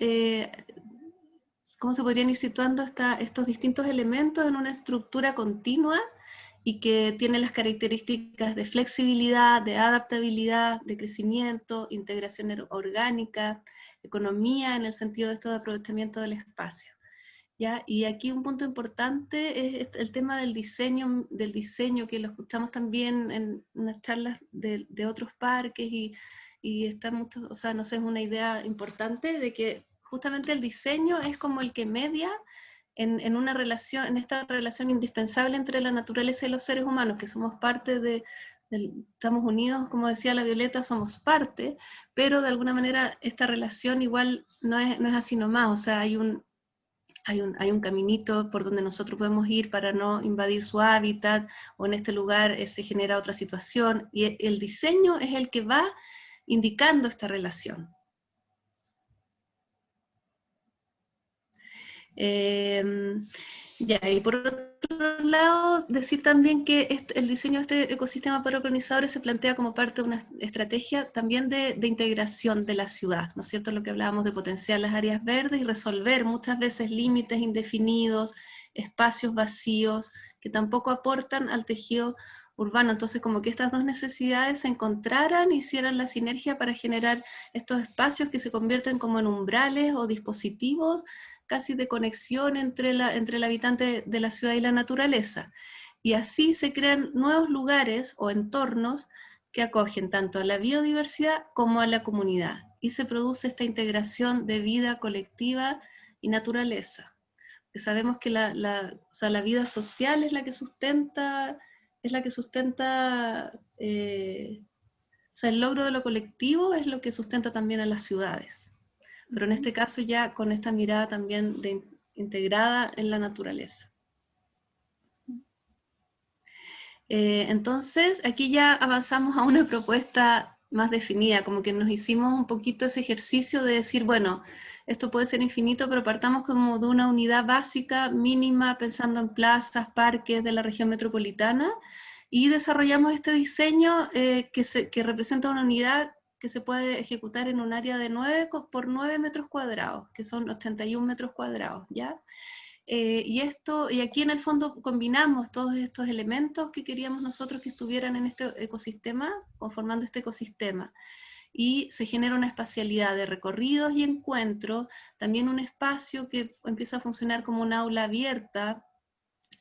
S4: situando estos distintos elementos en una estructura continua y que tiene las características de flexibilidad, de adaptabilidad, de crecimiento, integración orgánica, economía en el sentido de esto de aprovechamiento del espacio. ¿Ya? Y aquí un punto importante es el tema del diseño que lo escuchamos también en unas charlas de otros parques, y está mucho, o sea, no sé, es una idea importante de que justamente el diseño es como el que media en una relación, en esta relación indispensable entre la naturaleza y los seres humanos, que somos parte estamos unidos, como decía la Violeta, somos parte, pero de alguna manera esta relación igual no es así nomás, o sea, hay un caminito por donde nosotros podemos ir para no invadir su hábitat, o en este lugar se genera otra situación, y el diseño es el que va indicando esta relación. Ya, y por otro lado, decir también que el diseño de este ecosistema para polinizadores se plantea como parte de una estrategia también de integración de la ciudad, ¿no es cierto? Lo que hablábamos de potenciar las áreas verdes y resolver muchas veces límites indefinidos, espacios vacíos, que tampoco aportan al tejido urbano. Entonces, como que estas dos necesidades se encontraran, hicieran la sinergia para generar estos espacios que se convierten como en umbrales o dispositivos casi de conexión entre el habitante de la ciudad y la naturaleza. Y así se crean nuevos lugares o entornos que acogen tanto a la biodiversidad como a la comunidad. Y se produce esta integración de vida colectiva y naturaleza. Que sabemos que la vida social es la que sustenta, o sea, el logro de lo colectivo es lo que sustenta también a las ciudades. Pero en este caso ya con esta mirada también integrada en la naturaleza. Entonces, aquí ya avanzamos a una propuesta más definida, como que nos hicimos un poquito ese ejercicio de decir, bueno, esto puede ser infinito, pero partamos como de una unidad básica, mínima, pensando en plazas, parques de la región metropolitana, y desarrollamos este diseño que representa una unidad que se puede ejecutar en un área de 9 por 9 metros cuadrados, que son 81 metros cuadrados, ¿ya? Y aquí en el fondo combinamos todos estos elementos que queríamos nosotros que estuvieran en este ecosistema, conformando este ecosistema. Y se genera una espacialidad de recorridos y encuentros, también un espacio que empieza a funcionar como un aula abierta,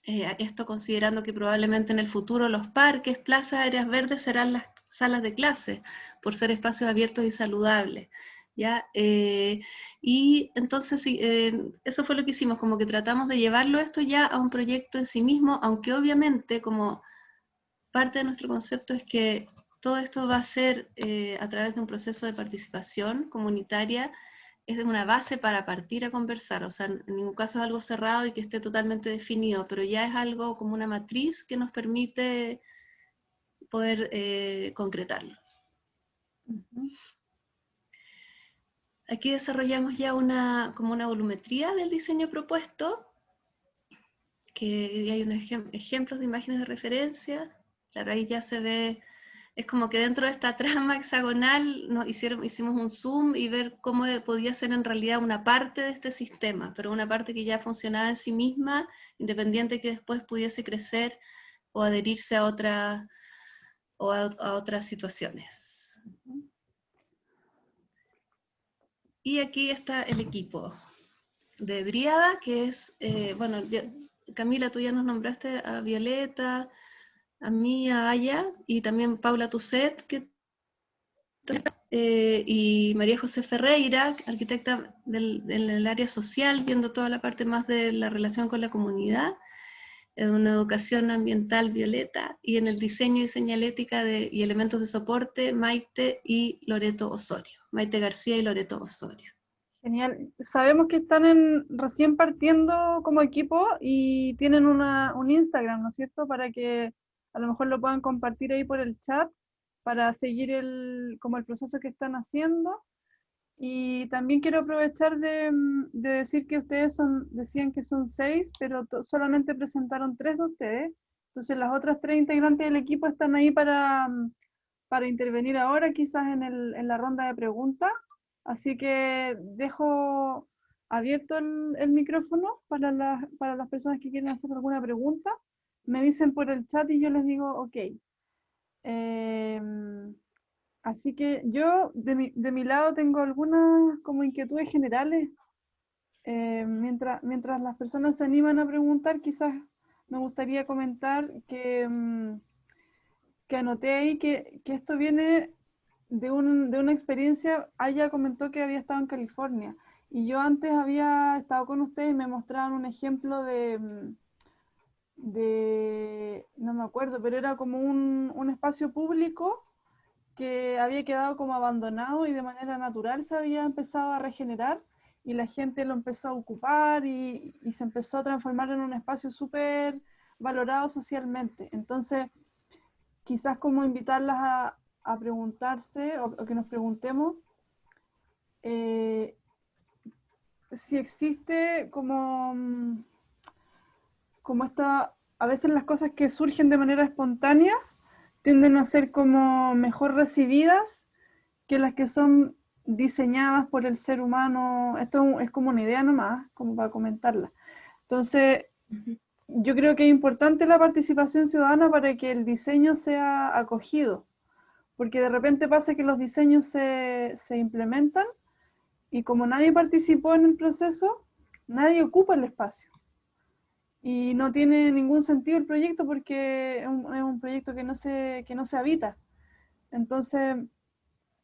S4: esto considerando que probablemente en el futuro los parques, plazas, áreas verdes serán las salas de clase, por ser espacios abiertos y saludables. ¿Ya? Y entonces eso fue lo que hicimos, como que tratamos de llevarlo esto ya a un proyecto en sí mismo, aunque obviamente como parte de nuestro concepto es que todo esto va a ser a través de un proceso de participación comunitaria, es una base para partir a conversar, o sea, en ningún caso es algo cerrado y que esté totalmente definido, pero ya es algo como una matriz que nos permite poder concretarlo.
S1: Ujú.
S4: Aquí desarrollamos ya como una volumetría del diseño propuesto, que hay unos ejemplos de imágenes de referencia. Claro, ahí ya se ve, es como que dentro de esta trama hexagonal hicimos un zoom y ver cómo podía ser en realidad una parte de este sistema, pero una parte que ya funcionaba en sí misma, independiente que después pudiese crecer o adherirse a otras situaciones. Y aquí está el equipo de Dríada, que es, bueno, Camila, tú ya nos nombraste a Violeta, a mí, a Aya, y también Paula Tucet, y María José Ferreira, arquitecta del área social, viendo toda la parte más de la relación con la comunidad, en una educación ambiental, Violeta, y en el diseño y señalética y elementos de soporte, Maite y Loreto Osorio, Maite García y Loreto Osorio.
S1: Genial. Sabemos que están recién partiendo como equipo y tienen un Instagram, ¿no es cierto? Para que a lo mejor lo puedan compartir ahí por el chat para seguir como el proceso que están haciendo. Y también quiero aprovechar de decir que ustedes decían que son 6, pero solamente presentaron 3 de ustedes. Entonces las otras 3 integrantes del equipo están ahí para intervenir ahora, quizás en la ronda de preguntas. Así que dejo abierto el micrófono para las personas que quieren hacer alguna pregunta. Me dicen por el chat y yo les digo, ok. Así que yo de mi lado tengo algunas como inquietudes generales. Mientras las personas se animan a preguntar, quizás me gustaría comentar que anoté ahí que esto viene de una experiencia. Aya comentó que había estado en California y yo antes había estado con ustedes y me mostraban un ejemplo no me acuerdo, pero era como un espacio público que había quedado como abandonado y de manera natural se había empezado a regenerar y la gente lo empezó a ocupar y se empezó a transformar en un espacio súper valorado socialmente. Entonces, quizás como invitarlas a preguntarse o que nos preguntemos si existe como a veces las cosas que surgen de manera espontánea tienden a ser como mejor recibidas que las que son diseñadas por el ser humano. Esto es como una idea nomás, como para comentarla. Entonces, yo creo que es importante la participación ciudadana para que el diseño sea acogido, porque de repente pasa que los diseños se implementan y como nadie participó en el proceso, nadie ocupa el espacio. Y no tiene ningún sentido el proyecto porque es un proyecto que no se habita. Entonces,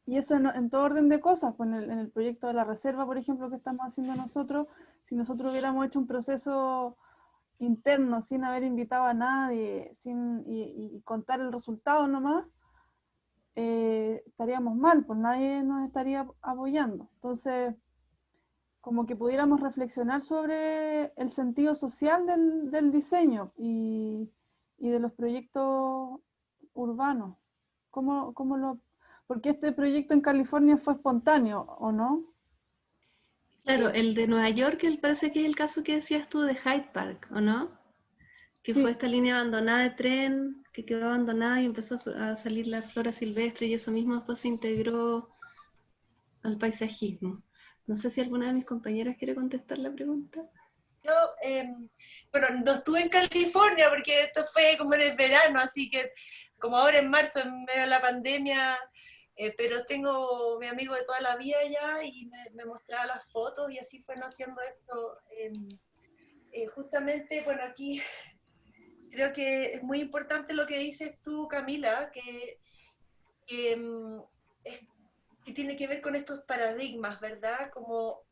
S1: y eso en todo orden de cosas, pues en el proyecto de la reserva, por ejemplo, que estamos haciendo nosotros, si nosotros hubiéramos hecho un proceso interno sin haber invitado a nadie y contar el resultado nomás, estaríamos mal, pues nadie nos estaría apoyando. Entonces, como que pudiéramos reflexionar sobre el sentido social del diseño y de los proyectos urbanos. Porque este proyecto en California fue espontáneo, ¿o no?
S4: Claro, el de Nueva York, parece que es el caso que decías tú de Hyde Park, ¿o no? Que
S1: Sí.
S4: fue esta línea abandonada de tren que quedó abandonada y empezó a salir la flora silvestre y eso mismo después se integró al paisajismo. No sé si alguna de mis compañeras quiere contestar la pregunta.
S2: Yo, bueno, no estuve en California porque esto fue como en el verano, así que como ahora en marzo, en medio de la pandemia, pero tengo mi amigo de toda la vida allá y me mostraba las fotos y así fueron haciendo esto. Justamente, bueno, aquí creo que es muy importante lo que dices tú, Camila, que, que tiene que ver con estos paradigmas, ¿verdad? Como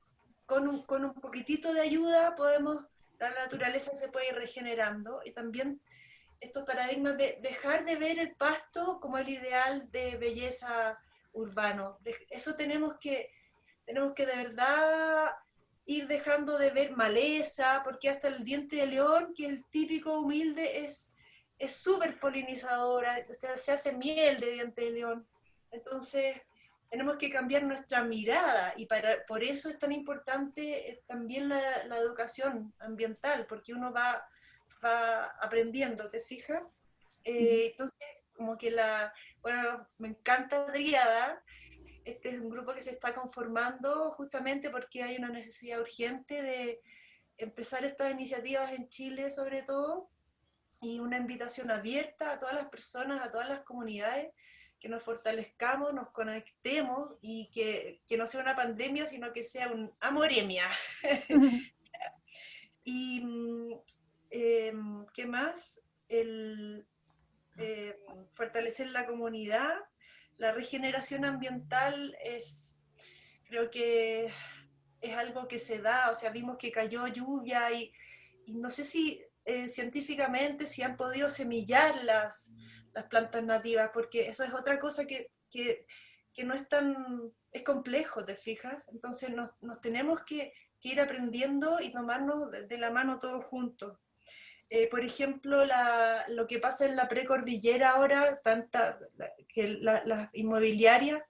S2: con un poquitito de ayuda la naturaleza se puede ir regenerando y también estos paradigmas de dejar de ver el pasto como el ideal de belleza urbano. Eso tenemos que de verdad ir dejando de ver maleza, porque hasta el diente de león, que es el típico humilde, es súper polinizadora, o sea, se hace miel de diente de león. Entonces, tenemos que cambiar nuestra mirada y por eso es tan importante también la educación ambiental, porque uno va aprendiendo, ¿te fijas? Entonces, como que bueno, me encanta Driada. Este es un grupo que se está conformando justamente porque hay una necesidad urgente de empezar estas iniciativas en Chile sobre todo, y una invitación abierta a todas las personas, a todas las comunidades, que nos fortalezcamos, nos conectemos y que no sea una pandemia, sino que sea un amoremia. Y ¿qué más? Fortalecer la comunidad, la regeneración ambiental creo que es algo que se da, o sea, vimos que cayó lluvia y no sé si científicamente si han podido semillar las plantas nativas, porque eso es otra cosa que no es tan, es complejo, ¿te fijas? Entonces nos tenemos que ir aprendiendo y tomarnos de la mano todos juntos. Por ejemplo, lo que pasa en la precordillera ahora, que las inmobiliarias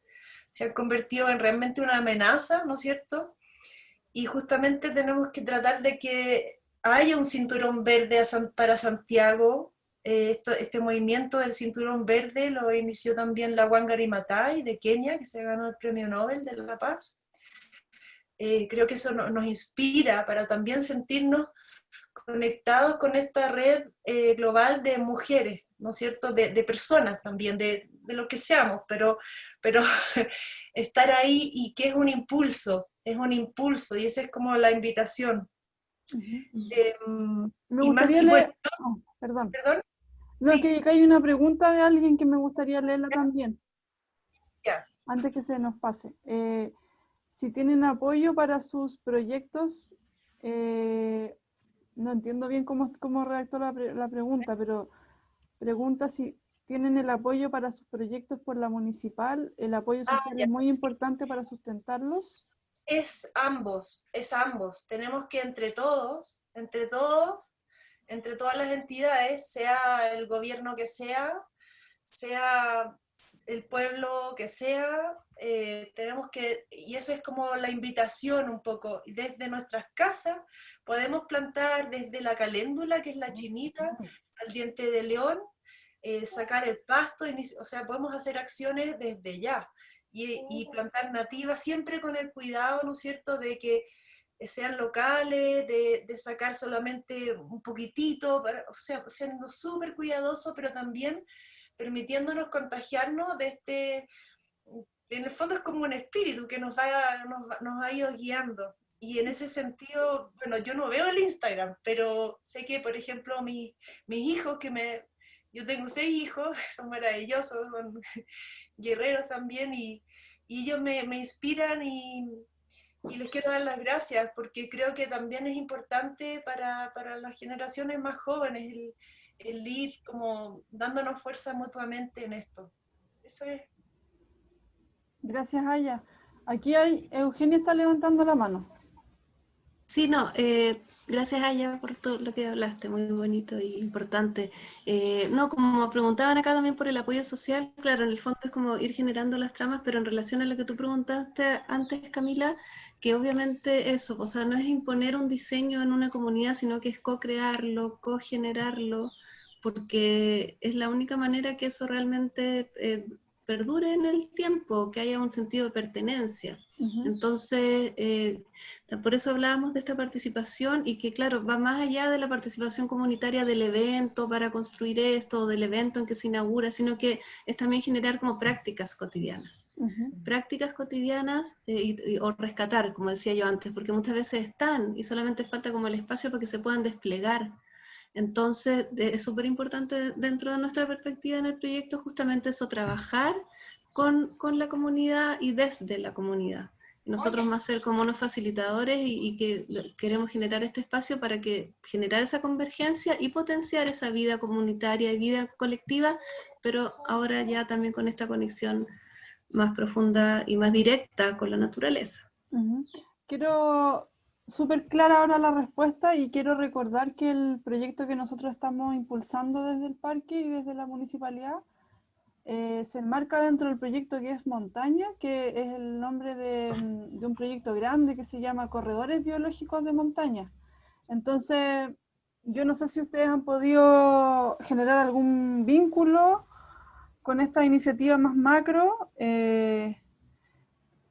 S2: se han convertido en realmente una amenaza, ¿no es cierto? Y justamente tenemos que tratar de que haya un cinturón verde para Santiago. Este movimiento del cinturón verde lo inició también la Wangari Maathai de Kenia, que se ganó el Premio Nobel de la Paz. Creo que eso nos inspira para también sentirnos conectados con esta red global de mujeres, ¿no es cierto? De personas también, de lo que seamos, pero estar ahí y que es un impulso y esa es como la invitación.
S1: Me
S2: Y más,
S1: gustaría
S2: y bueno,
S1: leer, oh, perdón.
S2: perdón,
S1: No,
S2: sí,
S1: que hay una pregunta de alguien que me gustaría leerla también,
S2: ya.
S1: antes que se nos pase. Si tienen apoyo para sus proyectos, no entiendo bien cómo redactó la pregunta, pero pregunta si tienen el apoyo para sus proyectos por la municipal, el apoyo
S2: Ah,
S1: social es
S2: ya,
S1: muy
S2: sí.
S1: importante para sustentarlos.
S2: Es ambos, es ambos. Tenemos que entre todas las entidades, sea el gobierno que sea el pueblo que sea, tenemos que, y eso es como la invitación un poco, desde nuestras casas podemos plantar desde la caléndula, que es la chinita, al diente de león, sacar el pasto, o sea, podemos hacer acciones desde ya y plantar nativas, siempre con el cuidado, ¿no es cierto?, de que sean locales, de sacar solamente un poquitito, o sea, siendo súper cuidadoso, pero también permitiéndonos contagiarnos de en el fondo es como un espíritu que nos ha ido guiando. Y en ese sentido, bueno, yo no veo el Instagram, pero sé que, por ejemplo, mis hijos, yo tengo 6 hijos, son maravillosos, son guerreros también, y ellos me inspiran y les quiero dar las gracias, porque creo que también es importante para las generaciones más jóvenes el ir como dándonos fuerza mutuamente en esto. Eso es.
S1: Gracias, Aya. Aquí Eugenia está levantando la mano.
S4: Sí, no, gracias Aya por todo lo que hablaste, muy bonito y importante. No, como preguntaban acá también por el apoyo social, claro, en el fondo es como ir generando las tramas, pero en relación a lo que tú preguntaste antes, Camila, que obviamente eso, o sea, no es imponer un diseño en una comunidad, sino que es co-crearlo, co-generarlo, porque es la única manera que eso realmente perdure en el tiempo, que haya un sentido de pertenencia. Entonces, por eso hablábamos de esta participación y que, claro, va más allá de la participación comunitaria del evento para construir esto, del evento en que se inaugura, sino que es también generar como prácticas cotidianas. Prácticas cotidianas o rescatar, como decía yo antes, porque muchas veces están y solamente falta como el espacio para que se puedan desplegar. Entonces, es súper importante dentro de nuestra perspectiva en el proyecto justamente eso, trabajar con la comunidad y desde la comunidad. Nosotros más ser como unos facilitadores y que queremos generar este espacio para que generar esa convergencia y potenciar esa vida comunitaria y vida colectiva, pero ahora ya también con esta conexión más profunda y más directa con la naturaleza.
S1: Quiero súper clara ahora la respuesta y quiero recordar que el proyecto que nosotros estamos impulsando desde el parque y desde la municipalidad se enmarca dentro del proyecto que es Montaña, que es el nombre de un proyecto grande que se llama Corredores Biológicos de Montaña. Entonces, yo no sé si ustedes han podido generar algún vínculo con esta iniciativa más macro,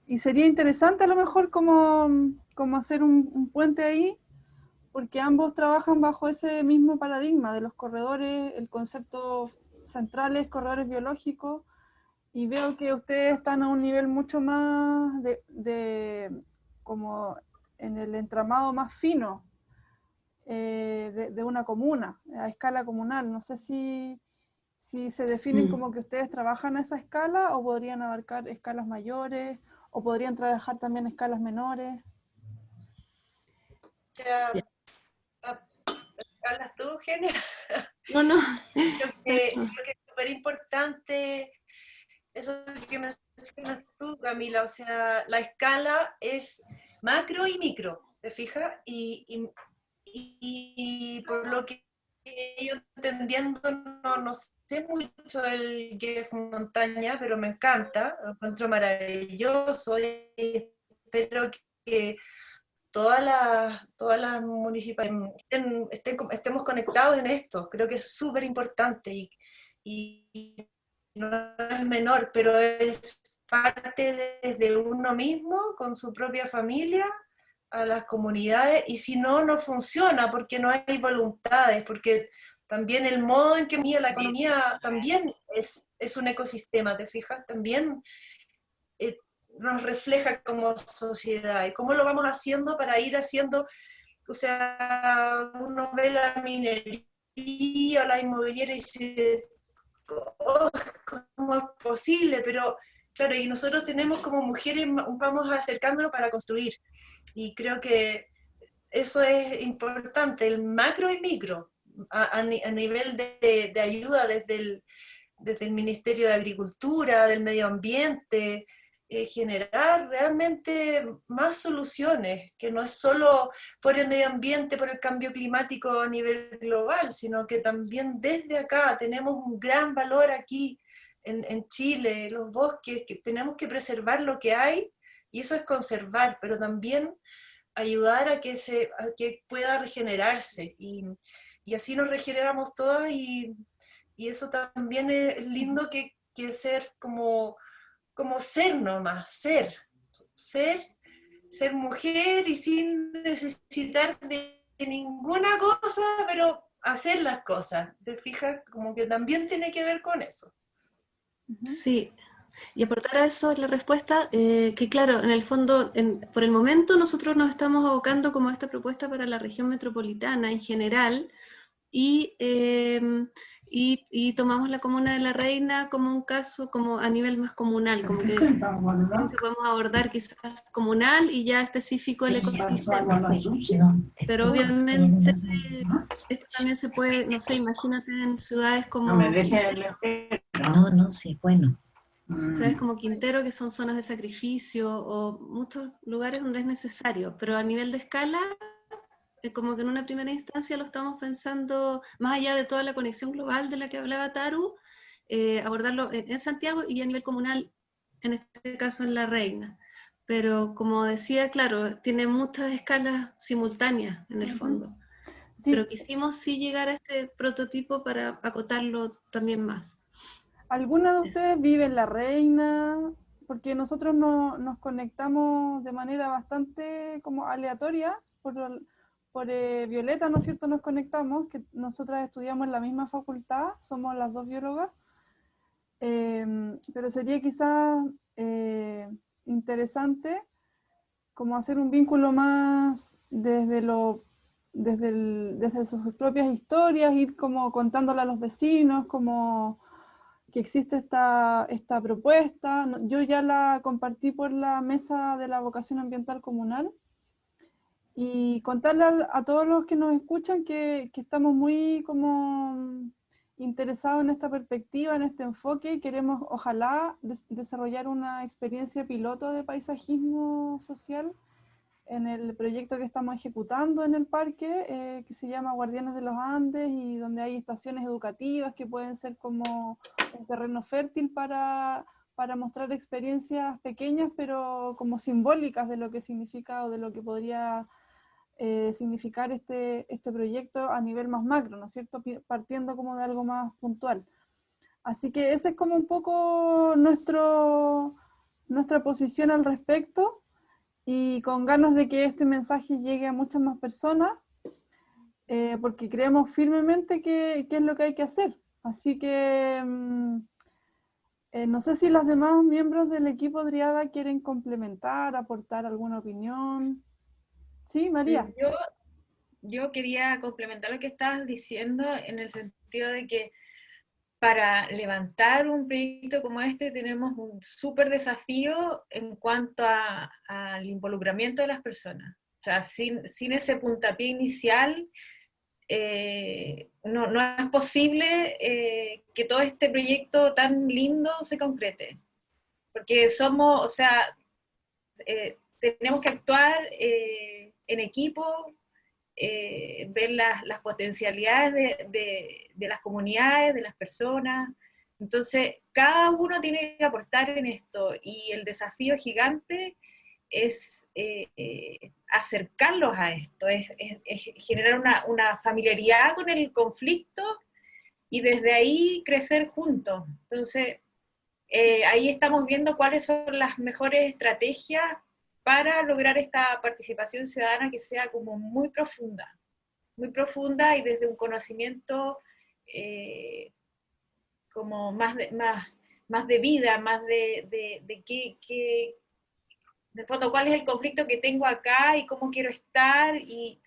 S1: y sería interesante a lo mejor como hacer un puente ahí, porque ambos trabajan bajo ese mismo paradigma de los corredores, el concepto central es corredores biológicos, y veo que ustedes están a un nivel mucho más como en el entramado más fino de una comuna, a escala comunal. No sé si se definen como que ustedes trabajan a esa escala o podrían abarcar escalas mayores o podrían trabajar también escalas menores.
S2: Ya, hablas tú, Eugenia.
S4: No.
S2: Creo que es súper importante eso que mencionas tú, Camila, o sea, la escala es macro y micro, ¿te fijas? Y por lo que yo entendiendo, no sé mucho del GEF Montaña, pero me encanta, lo encuentro maravilloso y espero que todas las municipalidades estemos conectados en esto. Creo que es súper importante y no es menor, pero es parte desde uno mismo, con su propia familia, a las comunidades, y si no, no funciona, porque no hay voluntades, porque también el modo en que la economía también es un ecosistema, ¿te fijas? También nos refleja como sociedad, y cómo lo vamos haciendo para ir haciendo, o sea, uno ve la minería, la inmobiliaria y dice, oh, ¿cómo es posible? Pero claro, y nosotros tenemos como mujeres, vamos acercándonos para construir, y creo que eso es importante, el macro y micro, a nivel de ayuda desde el Ministerio de Agricultura, del Medio Ambiente, generar realmente más soluciones, que no es solo por el medio ambiente, por el cambio climático a nivel global, sino que también desde acá tenemos un gran valor aquí en Chile, los bosques, que tenemos que preservar lo que hay, y eso es conservar, pero también ayudar a que pueda regenerarse, y así nos regeneramos todas, y eso también es lindo que ser como ser nomás, ser mujer y sin necesitar de ninguna cosa, pero hacer las cosas, ¿te fijas? Como que también tiene que ver con eso.
S4: Sí, y aportar a eso la respuesta, que claro, en el fondo, por el momento nosotros nos estamos abocando como a esta propuesta para la región metropolitana en general, y tomamos la comuna de La Reina como un caso como a nivel más comunal, como que podemos abordar quizás comunal y ya específico el ecosistema. Pero obviamente esto también se puede, no sé, imagínate en ciudades como...
S5: No, sí, es bueno.
S4: ciudades como Quintero, que son zonas de sacrificio, o muchos lugares donde es necesario, pero a nivel de escala, como que en una primera instancia lo estamos pensando, más allá de toda la conexión global de la que hablaba Taru, abordarlo en Santiago y a nivel comunal, en este caso en La Reina. Pero como decía, claro, tiene muchas escalas simultáneas en el fondo.
S1: Sí.
S4: Pero quisimos sí llegar a este prototipo para acotarlo también más.
S1: ¿Alguna de
S4: Eso.
S1: ustedes vive en La Reina? Porque nosotros nos conectamos de manera bastante como aleatoria, por Violeta, ¿no es cierto? Nos conectamos, que nosotras estudiamos en la misma facultad, somos las dos biólogas, pero sería quizás interesante como hacer un vínculo más desde sus propias historias, ir como contándole a los vecinos, como que existe esta propuesta. Yo ya la compartí por la mesa de la vocación ambiental comunal y contarle a todos los que nos escuchan que estamos muy como interesados en esta perspectiva, en este enfoque, y queremos ojalá desarrollar una experiencia piloto de paisajismo social en el proyecto que estamos ejecutando en el parque, que se llama Guardianes de los Andes, y donde hay estaciones educativas que pueden ser como un terreno fértil para mostrar experiencias pequeñas, pero como simbólicas de lo que significa o de lo que podría significar este proyecto a nivel más macro, ¿no es cierto? Partiendo como de algo más puntual. Así que esa es como un poco nuestra posición al respecto, y con ganas de que este mensaje llegue a muchas más personas, porque creemos firmemente que es lo que hay que hacer. Así que no sé si los demás miembros del equipo Driada quieren complementar, aportar alguna opinión. Sí, María.
S5: Yo quería complementar lo que estabas diciendo en el sentido de que para levantar un proyecto como este tenemos un súper desafío en cuanto al involucramiento de las personas. O sea, sin ese puntapié inicial, no es posible que todo este proyecto tan lindo se concrete. Porque somos, o sea, tenemos que actuar en equipo, ver las potencialidades de las comunidades, de las personas. Entonces, cada uno tiene que aportar en esto, y el desafío gigante es acercarlos a esto, es generar una familiaridad con el conflicto y desde ahí crecer juntos. Entonces, ahí estamos viendo cuáles son las mejores estrategias para lograr esta participación ciudadana que sea como muy profunda y desde un conocimiento como más de vida, más de qué, de fondo, cuál es el conflicto que tengo acá y cómo quiero estar, y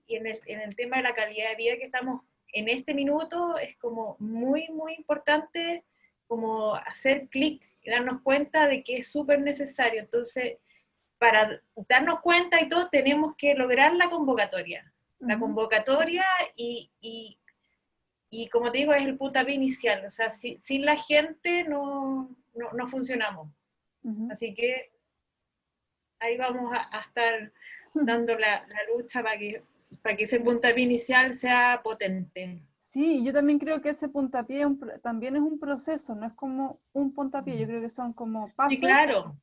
S5: en el tema de la calidad de vida que estamos en este minuto, es como muy, muy importante como hacer clic y darnos cuenta de que es súper necesario. Entonces, para darnos cuenta y todo, tenemos que lograr la convocatoria. La convocatoria y como te digo, es el puntapié inicial. O sea, sin la gente no funcionamos. Así que ahí vamos a estar dando la lucha para que ese puntapié inicial sea potente.
S1: Sí, yo también creo que ese puntapié también es un proceso, no es como un puntapié, yo creo que son como pasos.
S5: Sí, claro.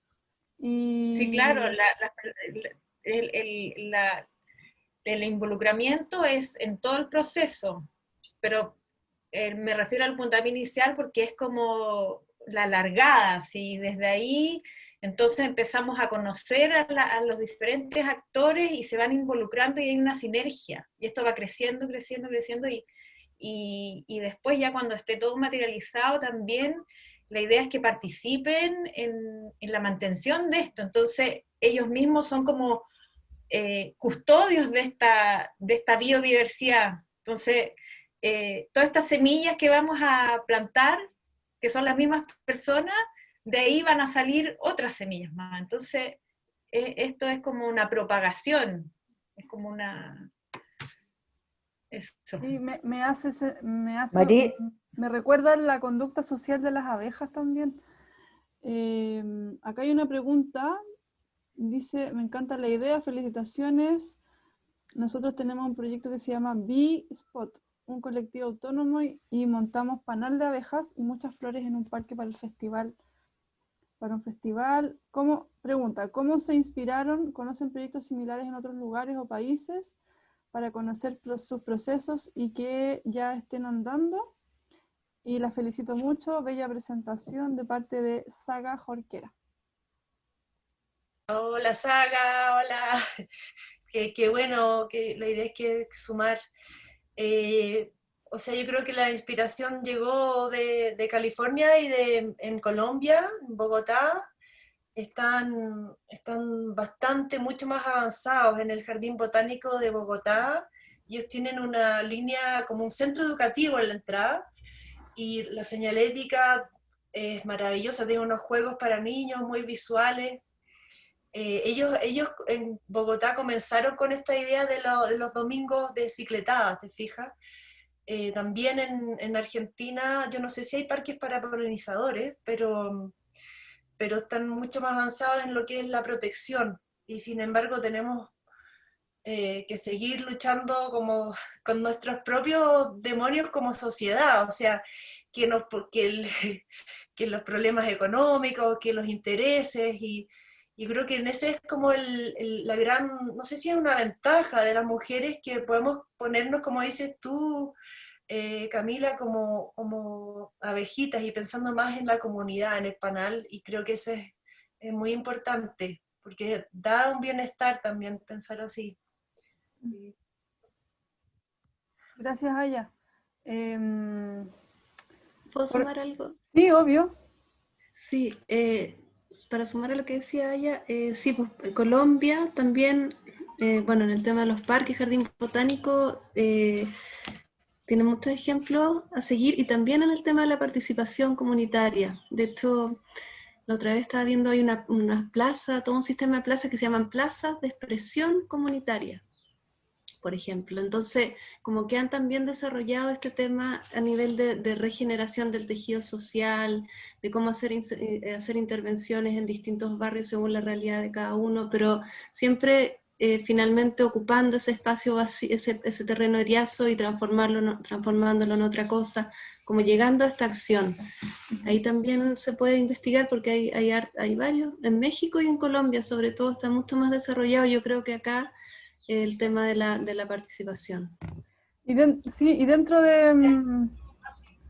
S1: Y...
S5: Sí, claro. El involucramiento es en todo el proceso, pero me refiero al puntapié inicial porque es como la largada, ¿sí? Desde ahí entonces empezamos a conocer a los diferentes actores y se van involucrando y hay una sinergia, y esto va creciendo, creciendo, creciendo, y después ya cuando esté todo materializado también, la idea es que participen en la mantención de esto. Entonces ellos mismos son como custodios de esta biodiversidad. Entonces, todas estas semillas que vamos a plantar, que son las mismas personas, de ahí van a salir otras semillas más. Entonces, esto es como una propagación, es como una... Eso.
S1: Sí, me hace
S6: María,
S1: me recuerda la conducta social de las abejas también. Acá hay una pregunta, dice, me encanta la idea, felicitaciones. Nosotros tenemos un proyecto que se llama Bee Spot, un colectivo autónomo y montamos panal de abejas y muchas flores en un parque para el festival. Para un festival, pregunta, ¿cómo se inspiraron? ¿Conocen proyectos similares en otros lugares o países para conocer sus procesos y que ya estén andando? Y la felicito mucho, bella presentación de parte de Saga Jorquera.
S2: Hola Saga, hola. Qué bueno, que la idea es que sumar. O sea, yo creo que la inspiración llegó de California y en Colombia, en Bogotá. Están bastante, mucho más avanzados en el Jardín Botánico de Bogotá. Ellos tienen una línea, como un centro educativo en la entrada, y la señalética es maravillosa, tiene unos juegos para niños muy visuales. Ellos en Bogotá comenzaron con esta idea de los domingos de cicletadas, ¿te fijas? También en Argentina, yo no sé si hay parques para polinizadores, pero están mucho más avanzados en lo que es la protección. Y sin embargo tenemos que seguir luchando como con nuestros propios demonios como sociedad, o sea, que los problemas económicos, que los intereses, y creo que en ese es como la gran, no sé si es una ventaja de las mujeres, que podemos ponernos, como dices tú, Camila, como abejitas y pensando más en la comunidad, en el panal, y creo que eso es muy importante, porque da un bienestar también pensar así.
S1: Gracias, Aya.
S4: ¿Puedo sumar algo?
S1: Sí, obvio.
S4: Sí, para sumar a lo que decía ella, sí, pues en Colombia también, bueno, en el tema de los parques, jardín botánico, tiene muchos ejemplos a seguir, y también en el tema de la participación comunitaria. De hecho, la otra vez estaba viendo, hay una plaza, todo un sistema de plazas que se llaman plazas de expresión comunitaria, por ejemplo. Entonces, como que han también desarrollado este tema a nivel de regeneración del tejido social, de cómo hacer intervenciones en distintos barrios según la realidad de cada uno, pero siempre finalmente ocupando ese espacio vacío, ese terreno eriazo, y transformándolo en otra cosa, como llegando a esta acción. Ahí también se puede investigar, porque hay varios, en México y en Colombia sobre todo está mucho más desarrollado. Yo creo que acá el tema de la participación.
S1: Sí, y dentro de...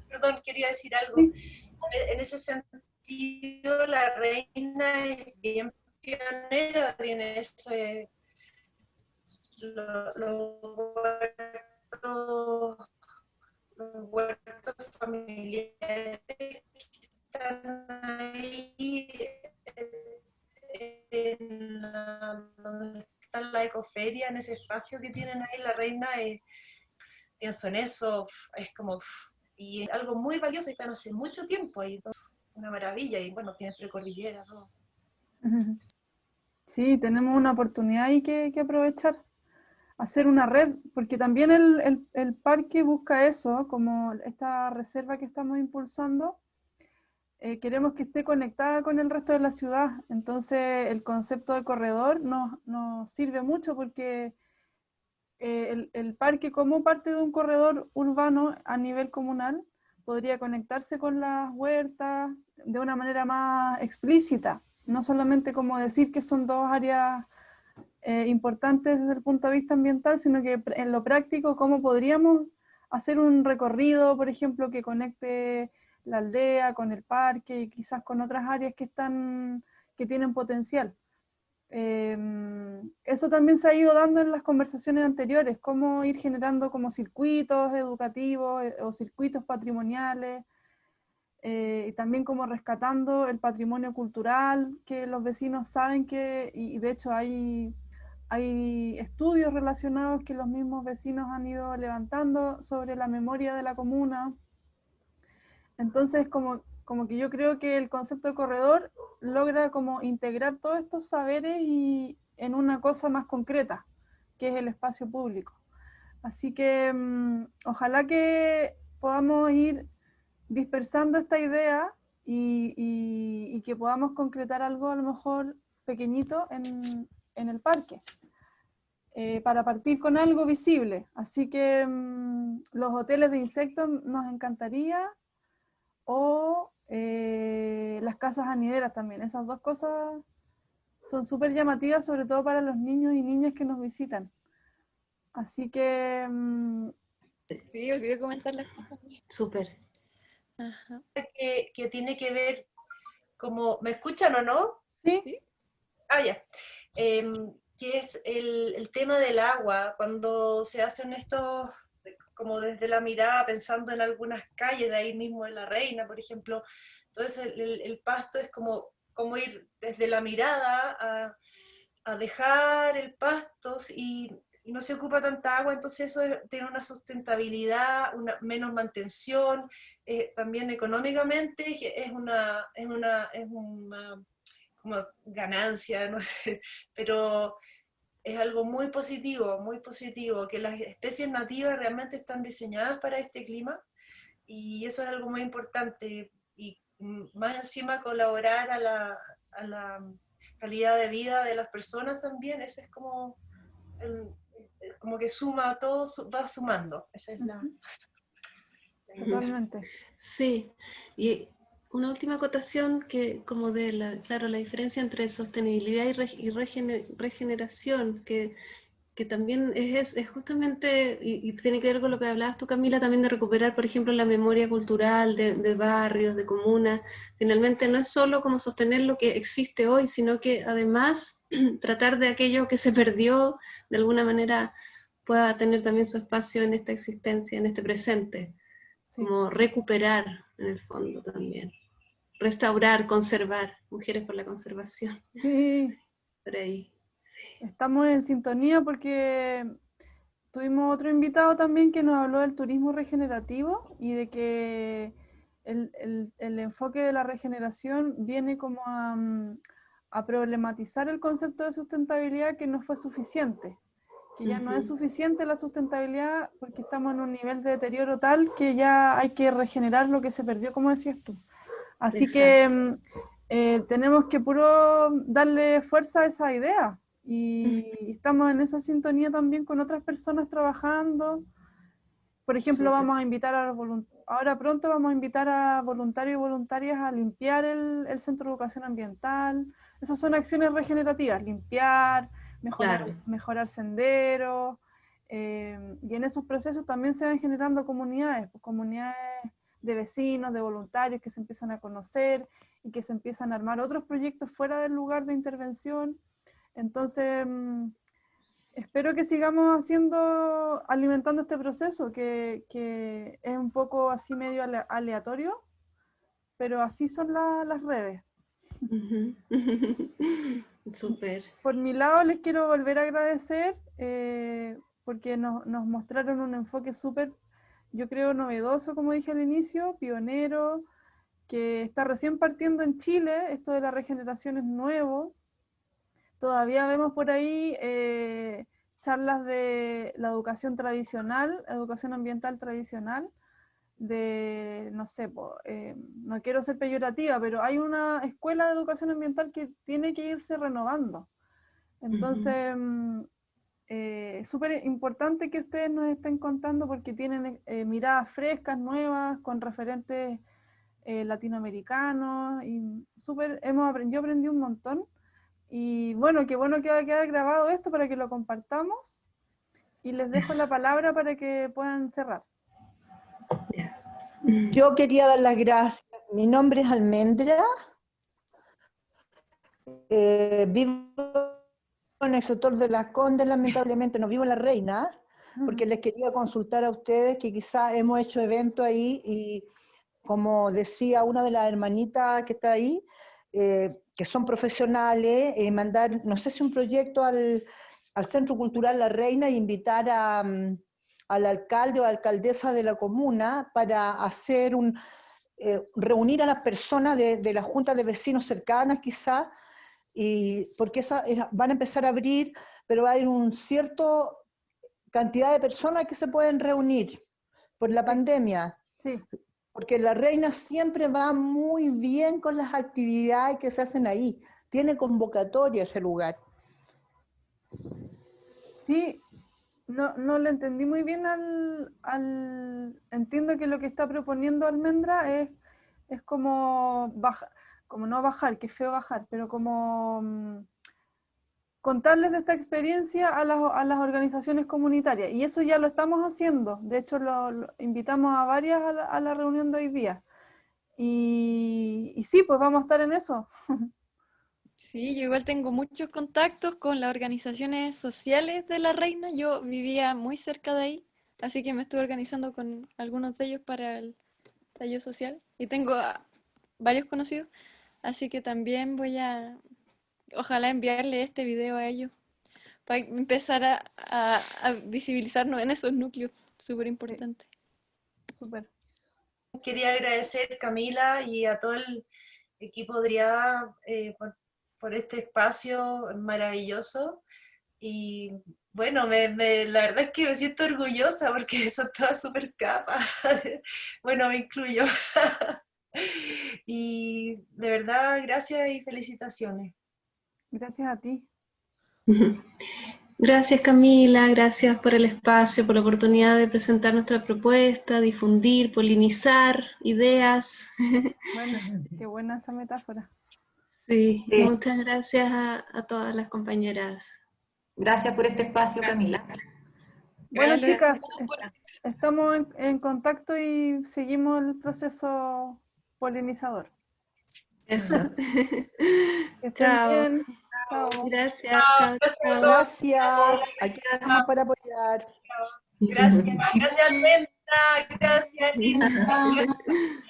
S2: Perdón, quería decir algo.
S1: Sí.
S2: En ese sentido, la reina es bien pionera, tiene los huertos familiares que están ahí donde está la ecoferia, en ese espacio que tienen ahí la reina. Pienso en eso, es como, y es algo muy valioso, y están hace mucho tiempo ahí, entonces, una maravilla, y bueno, tienes precordillera, ¿no?
S1: Sí, tenemos una oportunidad ahí que aprovechar, hacer una red, porque también el parque busca eso, como esta reserva que estamos impulsando, queremos que esté conectada con el resto de la ciudad. Entonces el concepto de corredor nos sirve mucho, porque el parque, como parte de un corredor urbano a nivel comunal, podría conectarse con las huertas de una manera más explícita, no solamente como decir que son dos áreas importantes desde el punto de vista ambiental, sino que en lo práctico, cómo podríamos hacer un recorrido, por ejemplo, que conecte la aldea con el parque y quizás con otras áreas que tienen potencial. Eso también se ha ido dando en las conversaciones anteriores, cómo ir generando como circuitos educativos o circuitos patrimoniales, y también como rescatando el patrimonio cultural, que los vecinos saben y de hecho hay estudios relacionados que los mismos vecinos han ido levantando sobre la memoria de la comuna. Entonces, como que yo creo que el concepto de corredor logra como integrar todos estos saberes y en una cosa más concreta, que es el espacio público. Así que ojalá que podamos ir dispersando esta idea y que podamos concretar algo a lo mejor pequeñito en el parque, para partir con algo visible. Así que los hoteles de insectos nos encantaría, o las casas anideras también. Esas dos cosas son súper llamativas, sobre todo para los niños y niñas que nos visitan. Así que...
S3: Sí, olvidé comentar las cosas.
S4: Súper.
S3: Ajá.
S2: Que tiene que ver como... ¿Me escuchan o no?
S1: sí,
S2: Ah, ya. Que es el tema del agua, cuando se hacen estos, como desde la mirada, pensando en algunas calles de ahí mismo de La Reina, por ejemplo. Entonces el pasto es como ir desde la mirada a dejar el pasto y no se ocupa tanta agua, entonces eso tiene una sustentabilidad, una menos mantención, también económicamente es una como ganancia, no sé, pero es algo muy positivo, que las especies nativas realmente están diseñadas para este clima, y eso es algo muy importante, y más encima colaborar a la calidad de vida de las personas también, ese es como que suma, todo va sumando, esa es la...
S1: totalmente.
S4: Sí, y una última acotación que como de claro, la diferencia entre sostenibilidad y regeneración, que también es justamente, y tiene que ver con lo que hablabas tú, Camila, también de recuperar, por ejemplo, la memoria cultural de barrios, de comunas. Finalmente no es solo como sostener lo que existe hoy, sino que además tratar de aquello que se perdió, de alguna manera pueda tener también su espacio en esta existencia, en este presente.
S1: Sí.
S4: Como recuperar en el fondo también. Restaurar, conservar, mujeres por la conservación.
S1: Sí,
S4: Por ahí.
S1: estamos en sintonía porque tuvimos otro invitado también que nos habló del turismo regenerativo y de que el enfoque de la regeneración viene como a problematizar el concepto de sustentabilidad, que no fue suficiente, que ya no es suficiente la sustentabilidad porque estamos en un nivel de deterioro tal que ya hay que regenerar lo que se perdió, como decías tú. Así que tenemos que puro darle fuerza a esa idea, y estamos en esa sintonía también con otras personas trabajando. Por ejemplo,
S4: Súper.
S1: vamos a invitar ahora pronto vamos a invitar a voluntarios y voluntarias a limpiar el centro de educación ambiental. Esas son acciones regenerativas: limpiar,
S4: Claro.
S1: mejorar senderos, y en esos procesos también se van generando comunidades, pues, comunidades de vecinos, de voluntarios que se empiezan a conocer y que se empiezan a armar otros proyectos fuera del lugar de intervención. Entonces, espero que sigamos alimentando este proceso, que es un poco así medio aleatorio, pero así son las redes.
S4: Súper.
S1: Por mi lado, les quiero volver a agradecer, porque nos mostraron un enfoque súper, yo creo, novedoso, como dije al inicio, pionero, que está recién partiendo en Chile. Esto de la regeneración es nuevo. Todavía vemos por ahí charlas de la educación tradicional, educación ambiental tradicional, no sé, no quiero ser peyorativa, pero hay una escuela de educación ambiental que tiene que irse renovando. Entonces, es súper importante que ustedes nos estén contando, porque tienen miradas frescas, nuevas, con referentes latinoamericanos, y yo aprendí un montón. Y bueno que va a quedar grabado esto para que lo compartamos, y les dejo la palabra para que puedan cerrar.
S6: Yo quería dar las gracias. Mi nombre es Almendra. Vivo en el sector de Las Condes, lamentablemente no vivo en La Reina, porque les quería consultar a ustedes que quizás hemos hecho eventos ahí, y como decía una de las hermanitas que está ahí, que son profesionales, mandar, no sé si un proyecto al Centro Cultural La Reina e invitar al alcalde o alcaldesa de la comuna para hacer reunir a las personas de las juntas de vecinos cercanas quizás, y porque van a empezar a abrir, pero hay un cierto cantidad de personas que se pueden reunir por la pandemia.
S1: Sí.
S6: porque la reina siempre va muy bien con las actividades que se hacen ahí. Tiene convocatoria ese lugar.
S1: Sí, no le entendí muy bien entiendo que lo que está proponiendo Almendra es como bajar, como no bajar, que es feo bajar, pero como contarles de esta experiencia a las organizaciones comunitarias. Y eso ya lo estamos haciendo. De hecho, lo invitamos a varias a la reunión de hoy día. Y sí, pues vamos a estar en eso.
S3: Sí, yo igual tengo muchos contactos con las organizaciones sociales de La Reina. Yo vivía muy cerca de ahí, así que me estuve organizando con algunos de ellos para el tallo social. Y tengo varios conocidos, así que también voy a, ojalá enviarle este video a ellos para empezar a visibilizarnos en esos núcleos súper
S1: Sí,
S3: importantes.
S1: súper.
S2: Quería agradecer, Camila, y a todo el equipo de Driada por este espacio maravilloso. Y bueno, la verdad es que me siento orgullosa porque son todas súper capas. Bueno, me incluyo. Y de verdad, gracias y felicitaciones.
S1: Gracias a ti.
S4: Gracias Camila, gracias por el espacio, por la oportunidad de presentar nuestra propuesta, difundir, polinizar ideas.
S1: Bueno, qué buena esa metáfora.
S4: Sí,
S7: Sí.
S4: muchas gracias a todas las compañeras.
S7: Gracias por este espacio, Camila.
S1: Bueno,
S5: Gracias.
S1: chicas, estamos en contacto y seguimos el proceso polinizador.
S4: Eso.
S1: Que estén
S4: Chao.
S1: bien. Chao.
S4: Gracias. Chao,
S2: Gracias a
S4: chao.
S2: todos.
S6: Gracias. Aquí estamos para apoyar.
S2: Gracias, gracias Almendra, gracias Lina,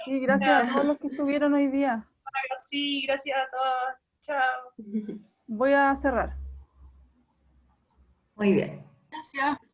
S1: Y gracias a todos los que estuvieron hoy día.
S2: sí, gracias a todos. Chao.
S1: Voy a cerrar.
S7: Muy bien.
S6: Gracias.